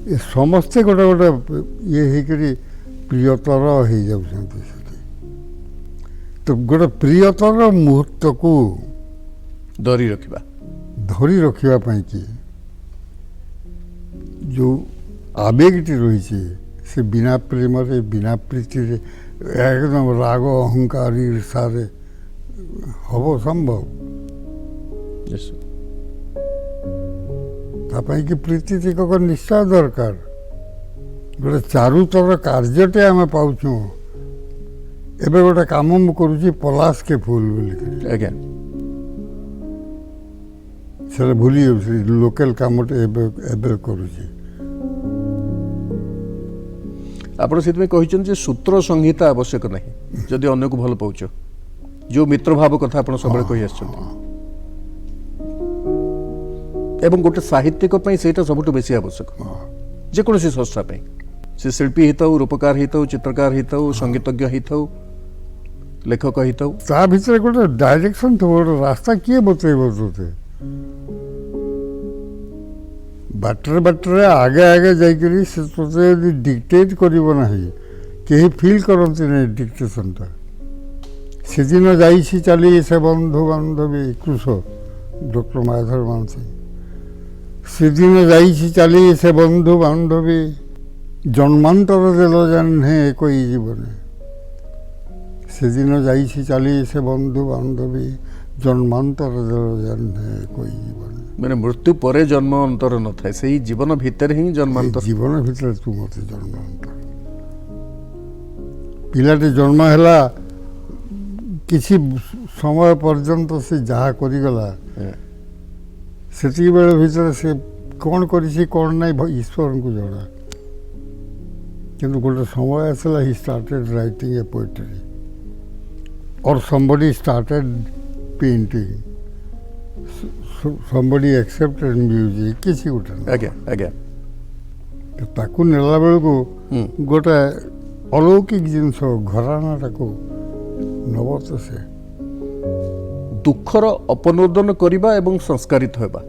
ଏ ସମସ୍ତେ ଗୋଟେ ଗୋଟେ ଇଏ ହେଇକରି ପ୍ରିୟତର ହେଇଯାଉଛନ୍ତି ସେଠି। ତ ଗୋଟେ ପ୍ରିୟତର ମୁହୂର୍ତ୍ତକୁ ଧରି ରଖିବା, ଧରି ରଖିବା ପାଇଁ କି ଯେଉଁ ଆବେଗଟି ରହିଛି, ସେ ବିନା ପ୍ରେମରେ, ବିନା ପ୍ରୀତିରେ, ଏକଦମ ରାଗ ଅହଙ୍କାର ଈର୍ଷାରେ ହବ ସମ୍ଭବ? Yes, sir. ତା ପାଇଁକି ପ୍ରୀତି ଟିକକ ନିଶ୍ଚୟ ଦରକାର। ଗୋଟେ ଚାରୁତର କାର୍ଯ୍ୟଟେ ଆମେ ପାଉଛୁ। ଏବେ ଗୋଟେ କାମ ମୁଁ କରୁଛି ପଲାଶକେ ଫୁଲ ବୋଲିକି, ଆଜ୍ଞା ସେଟା ଭୁଲି ଯାଉଛି, ଲୋକାଲ କାମଟେ ଏବେ ଏବେ କରୁଛି। ଆପଣ ସେଥିପାଇଁ କହିଛନ୍ତି ଯେ ସୂତ୍ର ସଂହିତା ଆବଶ୍ୟକ ନାହିଁ ଯଦି ଅନ୍ୟକୁ ଭଲ ପାଉଛ, ଯେଉଁ ମିତ୍ରଭାବ କଥା ଆପଣ ସବୁବେଳେ କହି ଆସିଛନ୍ତି। ଏବଂ ଗୋଟେ ସାହିତ୍ୟିକ ପାଇଁ ସେଇଟା ସବୁଠୁ ବେଶୀ ଆବଶ୍ୟକ, ଯେକୌଣସି ସଂସ୍ଥା ପାଇଁ। ସେ ଶିଳ୍ପୀ ହେଇଥାଉ, ରୂପକାର ହେଇଥାଉ, ଚିତ୍ରକାର ହେଇଥାଉ, ସଙ୍ଗୀତଜ୍ଞ ହେଇଥାଉ, ଲେଖକ ହେଇଥାଉ। ତା ଭିତରେ ଗୋଟେ ଡାଇରେକ୍ସନ ଥିବ, ଗୋଟେ ରାସ୍ତା କିଏ ବତେଇବ ତୋତେ? ବାଟରେ ବାଟରେ ଆଗେ ଆଗେ ଯାଇକରି ସେ ତୋତେ ଯଦି ଡିକ୍ଟେଟ୍ କରିବ ନାହିଁ, କେହି ଫିଲ୍ କରନ୍ତି ନାହିଁ ଡିକ୍ଟେସନଟା। ସେଦିନ ଯାଇଛି ଚାଲି ସେ ବନ୍ଧୁ ବାନ୍ଧବୀ କୃଷ, ଡକ୍ଟର ମାଧବ ମାନସିଂ। ସେଦିନ ଯାଇଛି ଚାଲି ସେ ବନ୍ଧୁ ବାନ୍ଧବୀ, ଜନ୍ମାନ୍ତର ଦେଲ ଜାହ୍ନେ ଏକଇ ଜୀବନେ। ସେଦିନ ଯାଇଛି ଚାଲି ସେ ବନ୍ଧୁ ବାନ୍ଧବୀ, ଜନ୍ମାନ୍ତର ଦେଲ ଜାହ୍ନେ ଏକଇ ଜୀବନେ। ମାନେ ମୃତ୍ୟୁ ପରେ ଜନ୍ମ ଅନ୍ତର ନଥାଏ, ସେଇ ଜୀବନ ଭିତରେ ହିଁ ଜନ୍ମାନ୍ତର। ଜୀବନ ଭିତରେ ତୁ ମୋତେ ଜନ୍ମାନ୍ତର। ପିଲାଟି ଜନ୍ମ ହେଲା, କିଛି ସମୟ ପର୍ଯ୍ୟନ୍ତ ସେ ଯାହା କରିଗଲା, ସେତିକି ବେଳେ ଭିତରେ ସେ କ'ଣ କରିଛି କ'ଣ ନାହିଁ ଈଶ୍ୱରଙ୍କୁ ଜଣା। କିନ୍ତୁ ଗୋଟେ ସମୟ ଆସିଲା, he started writing a poetry or somebody started painting, somebody accepted music, କିଛି ଗୋଟେ ନାହିଁ। ଆଜ୍ଞା ଆଜ୍ଞା ତାକୁ ନେଲା ବେଳକୁ ଗୋଟେ ଅଲୌକିକ ଜିନିଷ ଘରାଣାଟାକୁ ନବ ତ ସେ। ଦୁଃଖର ଅପନୋଦନ କରିବା ଏବଂ ସଂସ୍କାରିତ ହେବା,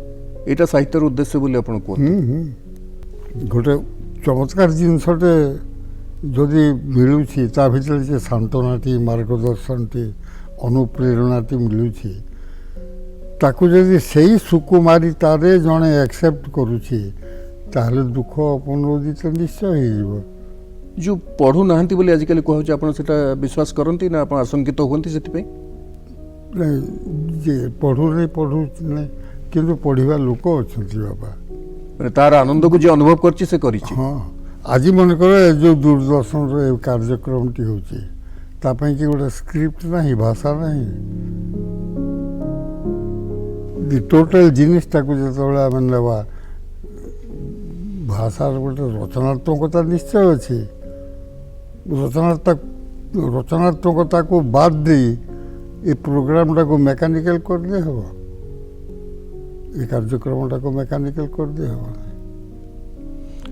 ଏଇଟା ସାହିତ୍ୟର ଉଦ୍ଦେଶ୍ୟ ବୋଲି ଆପଣ କୁହନ୍ତି। ଗୋଟେ ଚମତ୍କାର ଜିନିଷଟେ ଯଦି ମିଳୁଛି, ତା ଭିତରେ ଯେ ସାନ୍ତ୍ୱନାଟି, ମାର୍ଗଦର୍ଶନଟି, ଅନୁପ୍ରେରଣାଟି ମିଳୁଛି, ତାକୁ ଯଦି ସେଇ ସୁକୁମାରିତାରେ ଜଣେ ଆକ୍ସେପ୍ଟ କରୁଛି, ତାହେଲେ ଦୁଃଖ ଅପନୋଦିତ ନିଶ୍ଚୟ ହେଇଯିବ। ଯେଉଁ ପଢ଼ୁନାହାନ୍ତି ବୋଲି ଆଜିକାଲି କୁହାଯାଉଛି, ଆପଣ ସେଟା ବିଶ୍ୱାସ କରନ୍ତି ନା ଆପଣ ଆଶଙ୍କିତ ହୁଅନ୍ତି ସେଥିପାଇଁ? ଯେ ପଢ଼ୁନି ନାହିଁ, କିନ୍ତୁ ପଢ଼ିବା ଲୋକ ଅଛନ୍ତି ବାବା। ମାନେ ତାର ଆନନ୍ଦକୁ ଯିଏ ଅନୁଭବ କରିଛି ସେ କରିଛି। ହଁ, ଆଜି ମନେକର ଏ ଯେଉଁ ଦୂରଦର୍ଶନର ଏ କାର୍ଯ୍ୟକ୍ରମଟି ହେଉଛି, ତା ପାଇଁକି ଗୋଟେ ସ୍କ୍ରିପ୍ଟ ନାହିଁ, ଭାଷା ନାହିଁ। ଟୋଟାଲ ଜିନିଷଟାକୁ ଯେତେବେଳେ ଆମେ ନେବା, ଭାଷାର ଗୋଟେ ରଚନାତ୍ମକତା ନିଶ୍ଚୟ ଅଛି। ରଚନାତ୍ମକତାକୁ ବାଦ ଦେଇ ଏ ପ୍ରୋଗ୍ରାମଟାକୁ ମେକାନିକାଲ କରିଦେଇ ହେବ, ଏ କାର୍ଯ୍ୟକ୍ରମଟାକୁ ମେକାନିକାଲ କରିଦେଇ ହେବ।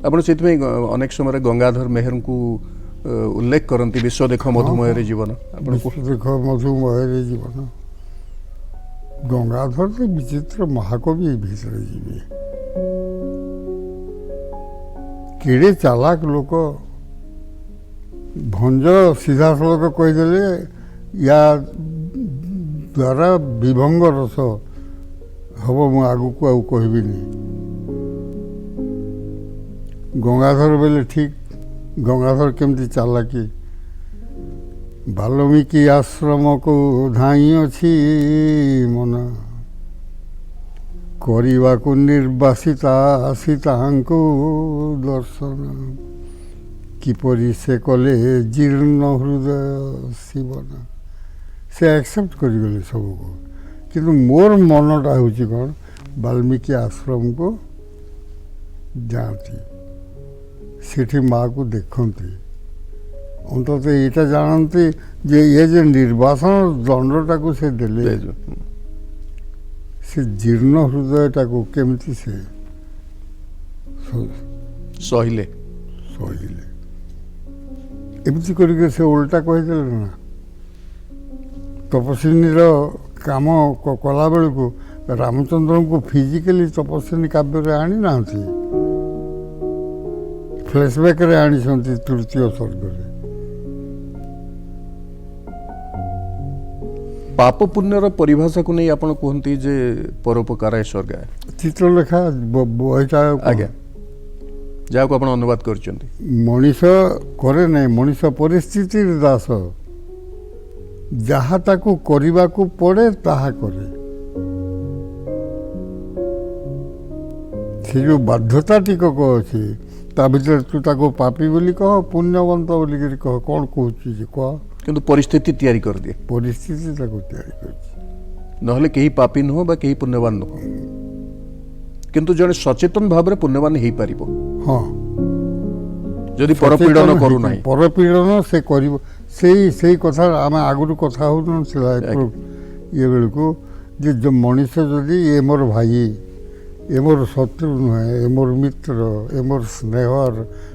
ଆପଣ ସେଥିପାଇଁ ଅନେକ ସମୟରେ ଗଙ୍ଗାଧର ମେହେରଙ୍କୁ ଉଲ୍ଲେଖ କରନ୍ତି, ବିଶ୍ୱ ଦେଖ ମଧୁମୟରେ ଜୀବନ। ଆପଣ ଦେଖ ମଧୁମୟରେ ଜୀବନ। ଗଙ୍ଗାଧର ତ ବିଚିତ୍ର ମହାକବି ଭିତରେ ଯିବେ। କେଡ଼େ ଚାଲାକ ଲୋକ। ଭଞ୍ଜ ସିଧାସଳଖ କହିଦେଲେ ୟା ଦ୍ୱାରା ବିଭଙ୍ଗ ରସ ହେବ, ମୁଁ ଆଗକୁ ଆଉ କହିବିନି। ଗଙ୍ଗାଧର ବୋଇଲେ ଠିକ୍, ଗଙ୍ଗାଧର କେମିତି ଚାଲାକି। ବାଲ୍ମୀକି ଆଶ୍ରମକୁ ଧାଇଁ ଅଛି ମନ, କରିବାକୁ ନିର୍ବାସିତା ସୀତାଙ୍କୁ ଦର୍ଶନ। କିପରି ସେ କଲେ ଜୀର୍ଣ୍ଣ ହୃଦୟ ଶିବନ। ସେ ଆକ୍ସେପ୍ଟ କରିଗଲେ ସବୁକୁ, କିନ୍ତୁ ମୋର ମନଟା ହେଉଛି କ'ଣ, ବାଲ୍ମୀକି ଆଶ୍ରମକୁ ଯାଆନ୍ତି, ସେଠି ମାଆକୁ ଦେଖନ୍ତି, ଅନ୍ତତଃ ଏଇଟା ଜାଣନ୍ତି ଯେ ଇଏ ଯେ ନିର୍ବାସନ ଦଣ୍ଡଟାକୁ ସେ ଦେଲେ, ସେ ଜୀର୍ଣ୍ଣ ହୃଦୟଟାକୁ କେମିତି ସେ ସହିଲେ। ଏମିତି କରିକି ସେ ଓଲଟା କହିଦେଲେ ନା। ତପସ୍ୱିନୀର କାମ କଲାବେଳକୁ ରାମଚନ୍ଦ୍ରଙ୍କୁ ଫିଜିକାଲି ତପସ୍ୱିନୀ କାବ୍ୟରେ ଆଣିନାହାନ୍ତି, ଫ୍ଲାସବ୍ୟାକ୍ରେ ଆଣିଛନ୍ତି ତୃତୀୟ ସର୍ଗରେ। ପାପ ପୁଣ୍ୟର ପରିଭାଷାକୁ ନେଇ ଆପଣ କୁହନ୍ତି ଯେ ପରୋପକାରାୟ ସ୍ୱର୍ଗାୟ। ଚିତ୍ରଲେଖା ବହିଟା ଆଜ୍ଞା, ଯାହାକୁ ଆପଣ ଅନୁବାଦ କରିଛନ୍ତି। ମଣିଷ କରେ ନାହିଁ, ମଣିଷ ପରିସ୍ଥିତିର ଦାସ, ଯାହା ତାକୁ କରିବାକୁ ପଡ଼େ ତାହା କରେ। ସେ से जो बाध्यता टिकक अच्छी ता भीतर तू ताको पापी बोली कह पुण्यवंत बोली कह कौन कहूँ कह କିନ୍ତୁ ପରିସ୍ଥିତି ତିଆରି କରିଦିଏ परिस्थिति ताको तैयारी कर ନହେଲେ କେହି ପାପୀ ନୁହଁ ବା କେହି ପୁଣ୍ୟବାନ ନୁହଁ କିନ୍ତୁ ଜଣେ ସଚେତନ ଭାବରେ ପୁଣ୍ୟବାନ ହେଇପାରିବ हाँ ଯଦି ପରପୀଡ଼ନ କରୁନାହିଁ परपीड़न से करिब सेई कथा आम आगुरी कथा हो ये बेलू जे जो मनीष जदि ये मोर भाई ये मोर शत्रु नुहे ये मोर मित्र ये मोर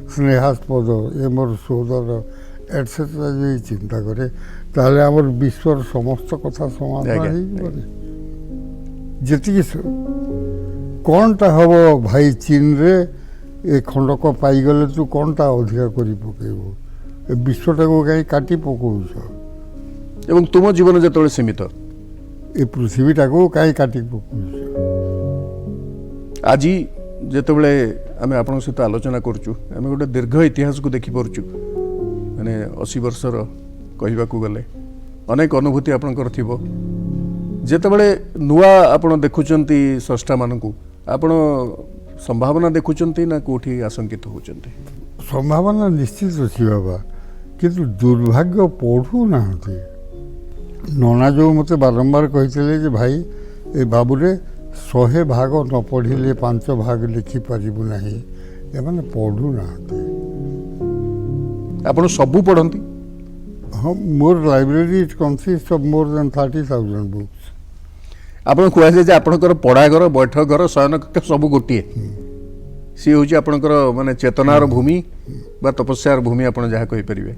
स्नेहास्पद ये मोर सोदर एटसेट्रा जो चिंता करे ताहले आमर विश्वर समस्त कथा समाधान जी कौनटा हम भाई चीन रे ए खंडक पाईगले तू कौनटा अधिका करी पकेबो ए विश्वटा को कहीं काटी पकौछ ଏବଂ ତୁମ ଜୀବନ ଯେତେବେଳେ ସୀମିତ ए पृथ्वीटा को कहीं काटी पकौछ ଆଜି ଯେତେବେଳେ ଆମେ ଆପଣଙ୍କ ସହିତ ଆଲୋଚନା କରୁଛୁ ଆମେ ଗୋଟେ ଦୀର୍ଘ ଇତିହାସକୁ ଦେଖିପାରୁଛୁ ମାନେ 80 ବର୍ଷର କହିବାକୁ ଗଲେ ଅନେକ ଅନୁଭୂତି ଆପଣଙ୍କର ଥିବ ଯେତେବେଳେ ନୂଆ ଆପଣ ଦେଖୁଛନ୍ତି ସ୍ରଷ୍ଟାମାନଙ୍କୁ ଆପଣ संभावना देखुचंती ना कोठी आशंकित होचंती संभावना निश्चित अच्छी बाबा किंतु दुर्भाग्य पढ़ू ना नना जो मत बारंबार कही जे भाई ए बाबूरे 100 भाग न पढ़िले 5 भाग लिखि पारिबु नाही ए माने पढ़ू ना आपण सबु पढ़ंती हाँ मोर library it consist of more than 30,000 books आपण कहजे जे आपणकर पढ़ाघर बैठकघर शयन कक्ष सब गोटिए सी हूँ आपणकर माने चेतनार भूमि बा तपस्यार भूमि आपण जहाँ कहि परिबे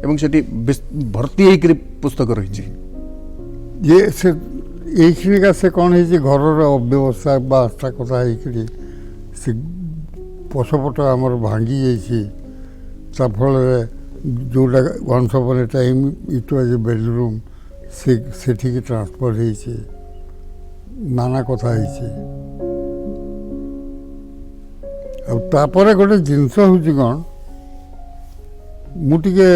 एवं सेठी भर्ती होकर पुस्तक रही ये से एखिका से कौन है घर अव्यवस्था बास्ता कथा है से पशुपट आमर भांगी जाफल जोटा once upon a time it was a bedroom से ट्रांसफर हो नाना कथा तापर गोटे जिनस हूँ कौन मुझे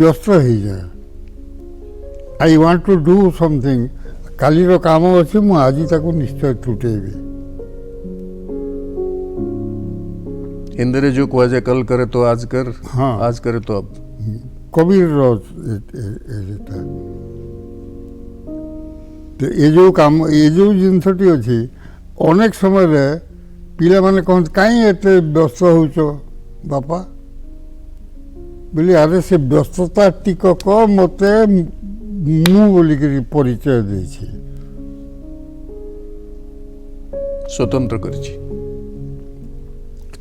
व्यस्त हो जाए I want to do something कालीर काम अच्छे मुझे आज ताको निश्चय तुटेबी हिंदी रे जो कहा जाए कल करे तो आज कर हाँ आज करे तो अब कबीर तो ये जो काम ये जो जिनसटी अच्छी अनेक समय पिला माने कहते कहीं एत व्यस्त हो बापा बोली अरे से व्यस्तता टिकक मत मु बोलिक परिचय दे स्वतंत्र करिछि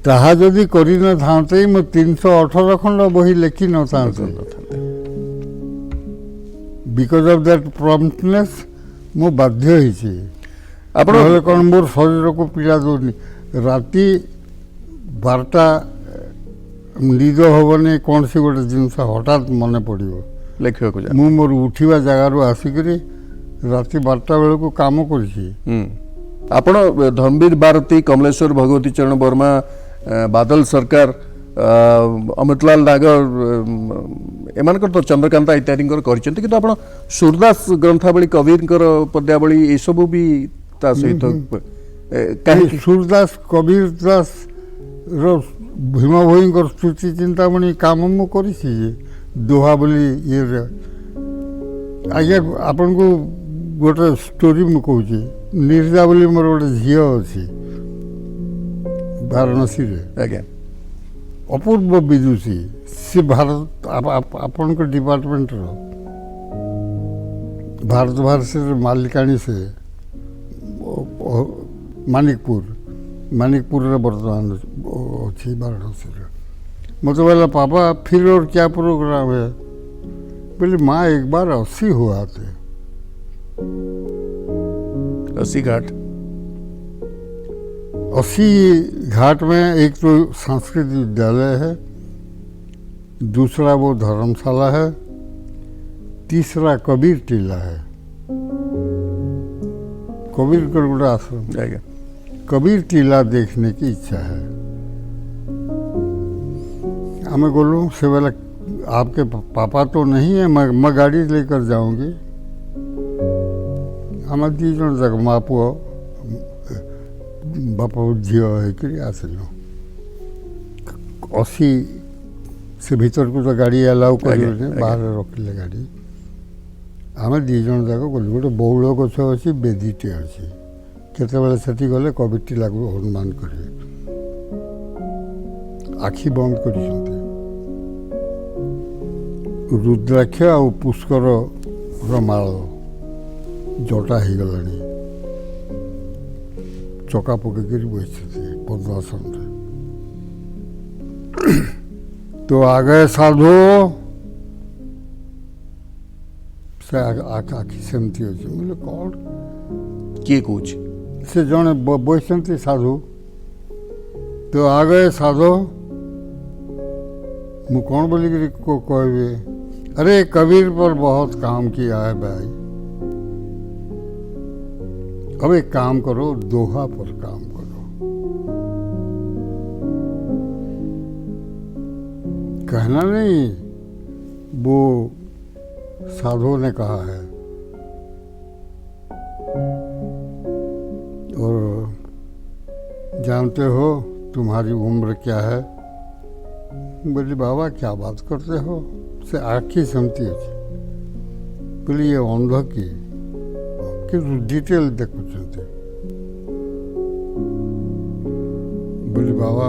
ताहा जदि करि न थांते मो 318 खंड बही लिखि न थांते बिकॉज ऑफ दैट प्रॉम्प्टनेस मु बाध्य होइछि आपण कोन मोर शरीर को पीड़ा दोनी राति 12टा निद हबनी कौन सी गोटे जिनस हठात मन पड़ो लिखा मु मोर उठिवा जगार आसिक राति 12टा बेल को काम करी आपण धर्मवीर भारती कमलेश्वर भगवती चरण वर्मा बादल सरकार अमृतलाल नागर एमान तो चंद्रकांता इत्यादि कि आप सूरदास ग्रंथावली कबीर पद्यावली ये सब भी ता सहित सूरदास कबीर दास भीम भोई स्तुति चिंतामणि काम मु कर दोहा बोली ये आज्ञा आपन को गोटे स्टोरी मु कहूँ निर्जा बोली मोर गोटे झी अच्छी वाराणसी आज्ञा अपूर्व विदुषी सी भारत आपण को डिपार्टमेंट भारत भारती मालिकाणी से मानिकपुर बर्तमान अच्छी वाराणसी मतलब बोला पापा फिर और क्या प्रोग्राम है बोले माँ एक बार 80 हुआ थे 80 घाट 80 घाट में एक तो संस्कृत विद्यालय है, दूसरा वो धर्मशाला है, तीसरा कबीर टीला है, कबीर गरुड़ा आश्रम जाएगा। कबीर टीला देखने की इच्छा है। हमें बोलूँ से बोला आपके पापा तो नहीं है, मैं गाड़ी लेकर जाऊंगी। हमें 2 जन तक माँ पुआ ବାପ ଝିଅ ହେଇକରି ଆସିଲୁ। 80 ସେ ଭିତରକୁ ତ ଗାଡ଼ି ଆଲାଉ କରିବେନି, ବାହାରେ ରଖିଲେ ଗାଡ଼ି। ଆମେ 2 ଜଣ ଯାକ ଗଲୁ। ଗୋଟେ ବଉଳ ଗଛ ଅଛି, ବେଦୀଟେ ଅଛି। କେତେବେଳେ ସେଠି ଗଲେ କବିଟି ଲାଗୁ ହନୁମାନ କରିବେ। ଆଖି ବନ୍ଦ କରିଛନ୍ତି। ରୁଦ୍ରାକ୍ଷ ଆଉ ପୁଷ୍କରର ମାଳ ଜଟା ହେଇଗଲାଣି। ଚକା ପକେଇକରି ବସିଛନ୍ତି ପଦ୍ମାସନରେ। ତ ଆଗେ ସାଧୁ, ସେ ଆଖି ସେମିତି ଅଛି। ମୁଁ କହିଲି କ'ଣ? କିଏ କହୁଛି? ସେ ଜଣେ ବସିଛନ୍ତି ସାଧୁ। ତ ଆଗେ ସାଧୁ, ମୁଁ କ'ଣ ବୋଲିକିରି କହିବି? अरे कबीर पर बहुत काम किया है भाई, अब एक काम करो, दोहा पर काम करो। कहना नहीं, वो साधु ने कहा है। और जानते हो तुम्हारी उम्र क्या है? बोली बाबा क्या बात करते हो? से आखि सेमती अच्छे। बोली ये अंध की डिटेल देखुंट। बोली बाबा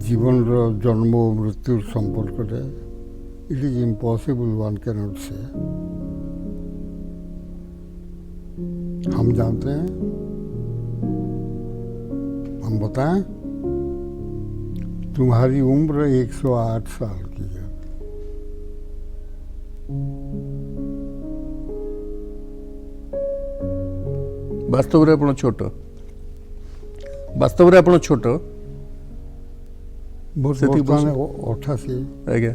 जीवन जन्म मृत्यु संपर्क it is impossible, one can not से। हम जानते हैं, हम बताएं, तुम्हारी उम्र 108 साल की है। वास्तव में आपण छोट, वास्तव में आपण छोट। ବର୍ତ୍ତମାନ 88। ଆଜ୍ଞା।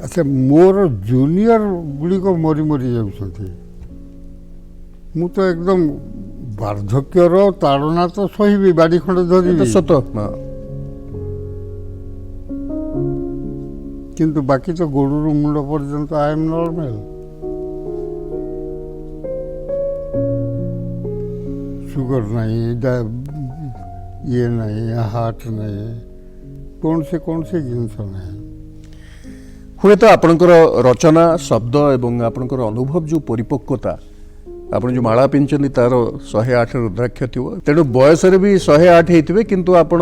ଆଚ୍ଛା, ମୋର ଜୁନିୟର ଗୁଡ଼ିକ ମରି ମରି ଯାଉଛନ୍ତି। ମୁଁ ତ ଏକଦମ ବାର୍ଦ୍ଧକ୍ୟର ତାଡ଼ନା ତ ସହିବି, ବାଡ଼ି ଖଣ୍ଡେ ଧରିବି, ସତ। କିନ୍ତୁ ବାକି ତ ଗୋଡ଼ରୁ ମୁଣ୍ଡ ପର୍ଯ୍ୟନ୍ତ ଆଇ ଏମ୍ ନର୍ମାଲ। ସୁଗର ନାହିଁ, ଇଏ ନାହିଁ, ହାର୍ଟ ନାହିଁ, କୌଣସି ଜିନିଷ ନାହିଁ। ହୁଏତ ଆପଣଙ୍କର ରଚନା ଶବ୍ଦ ଏବଂ ଆପଣଙ୍କର ଅନୁଭବ ଯେଉଁ ପରିପକ୍ୱତା, ଆପଣ ଯେଉଁ ମାଳା ପିନ୍ଧିଛନ୍ତି ତାର 108 ରୁଦ୍ରାକ୍ଷ ଥିବ। ତେଣୁ ବୟସରେ ବି 108 ହେଇଥିବେ, କିନ୍ତୁ ଆପଣ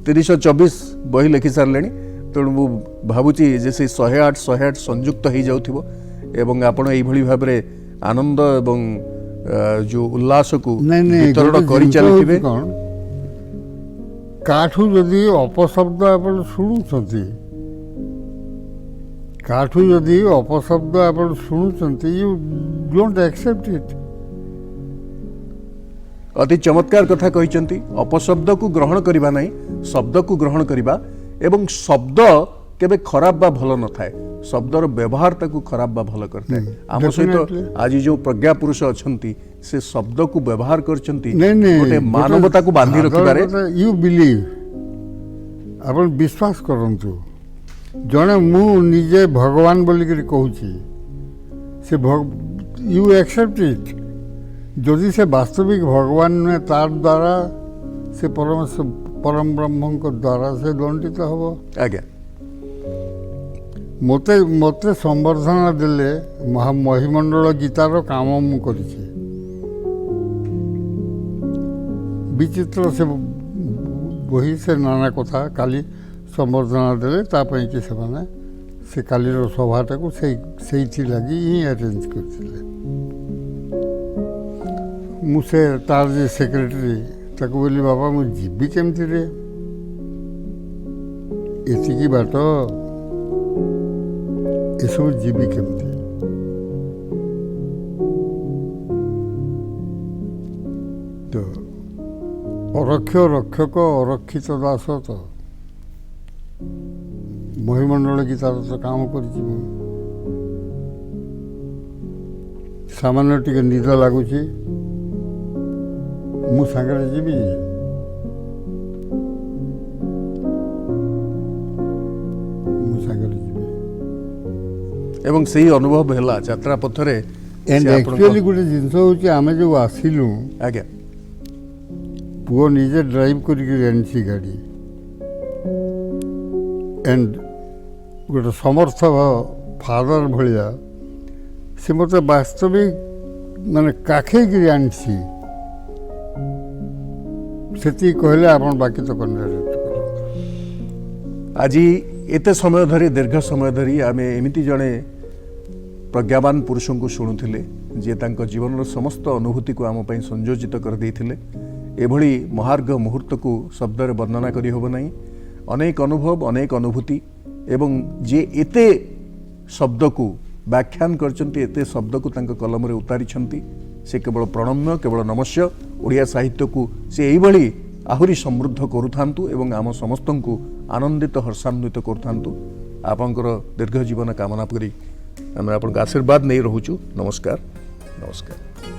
30-24 ବହି ଲେଖି ସାରିଲେଣି। ତେଣୁ ମୁଁ ଭାବୁଛି ଯେ ସେ 108 ସଂଯୁକ୍ତ ହେଇଯାଉଥିବ ଏବଂ ଆପଣ ଏଇଭଳି ଭାବରେ ଆନନ୍ଦ ଏବଂ ଯେଉଁ ଉଲ୍ଲାସକୁ ବିତରଣ କରି ଚାଲିଥିବେ। କାଠୁ ଯଦି ଅପଶବ୍ଦ ଆପଣ ଶୁଣୁଛନ୍ତି, କାଠୁ ଯଦି ଅପଶବ୍ଦ ଆପଣ ଶୁଣୁଛନ୍ତି, ୟୁ ଡୋଣ୍ଟ ଆକ୍ସେପ୍ଟ ଇଟ୍। ଅତି ଚମତ୍କାର କଥା କହିଛନ୍ତି। ଅପଶବ୍ଦକୁ ଗ୍ରହଣ କରିବା ନାହିଁ, ଶବ୍ଦକୁ ଗ୍ରହଣ କରିବା। ଏବଂ ଶବ୍ଦ କେବେ ଖରାପ ବା ଭଲ ନଥାଏ, ଶବ୍ଦର ବ୍ୟବହାର ତାକୁ ଖରାପ ବା ଭଲ କରିଥାଏ। ଆମ ସହିତ ଆଜି ଯେଉଁ ପ୍ରଜ୍ଞା ପୁରୁଷ ଅଛନ୍ତି, ସେ ଶବ୍ଦକୁ ବ୍ୟବହାର କରିଛନ୍ତି ଗୋଟେ ମାନବତାକୁ ବାନ୍ଧି ରଖିବାରେ। ୟୁ ବିଲିଭ୍, ଆପଣ ବିଶ୍ୱାସ କରନ୍ତୁ। ଜଣେ ମୁଁ ନିଜେ ଭଗବାନ ବୋଲିକିରି କହୁଛି, ସେ ୟୁ ଆକ୍ସେପ୍ଟ ଇଟ୍। ଯଦି ସେ ବାସ୍ତବିକ ଭଗବାନ ନୁହେଁ, ତାର ଦ୍ୱାରା ସେ ପରମ ବ୍ରହ୍ମଙ୍କ ଦ୍ୱାରା ସେ ଦଣ୍ଡିତ ହେବ। ଆଜ୍ଞା। ମୋତେ ସମ୍ବର୍ଦ୍ଧନା ଦେଲେ, ମହିମଣ୍ଡଳ ଗୀତାର କାମ ମୁଁ କରିଛି। ବିଚିତ୍ର ସେ ବହି, ସେ ନାନା କଥା। କାଲି ସମ୍ବର୍ଦ୍ଧନା ଦେଲେ, ତା ପାଇଁକି ସେମାନେ ସେ କାଲିର ସଭାଟାକୁ ସେଇଥିଲାଗି ହିଁ ଆରେଞ୍ଜ କରିଥିଲେ। ମୁଁ ସେ ତାର ଯେ ସେକ୍ରେଟାରୀ, ତାକୁ କହିଲି ବାବା ମୁଁ ଯିବି କେମିତିରେ, ଏତିକି ବାଟ ଏସବୁ ଯିବି କେମିତି? ତ ଅରକ୍ଷ ରକ୍ଷକ ଅରକ୍ଷିତ ଦାସ, ତ ମହିମଣ୍ଡଳ ଗୀତାର ତ କାମ କରିଛି ମୁଁ। ସାମାନ୍ୟ ଟିକେ ନିଦ ଲାଗୁଛି, ମୁଁ ସାଙ୍ଗରେ ଯିବି। ଏବଂ ସେହି ଅନୁଭବ ହେଲା ଯାତ୍ରା ପଥରେ एंड से आपनको- एक्चुअली गोटे जिनस हूँ आम जो आसिलु आज्ञा पुओ निजे ड्राइव करके गाड़ी एंड गोटे समर्थ फादर भाया से मत वास्तविक माने काखेकरी आनसी से कहले आप बाकी तो करने आज एते समय धरी दीर्घ समय धरी आम एमती जड़े प्रज्ञावान पुरुष को शुणुले जी जीवन समस्त अनुभूति को आम संयोजित करदे एभली महार्घ मुहूर्त को शब्द वर्णना करी होब नहीं अनेक अनुभव अनेक अनुभूति एवं जे एते शब्द को व्याख्यान करचंती एते शब्द को तांको कलम रे उतारी से केवल प्रणम्य केवल नमस्य ओडिया साहित्य को से एभली आहुरी समृद्ध करुथांतु एवं आम समस्त को आनंदित हर्षान्वित करुथांतु आपंकर दीर्घ जीवन कामना करी आम आपन आशीर्वाद नहीं रहूचु नमस्कार नमस्कार।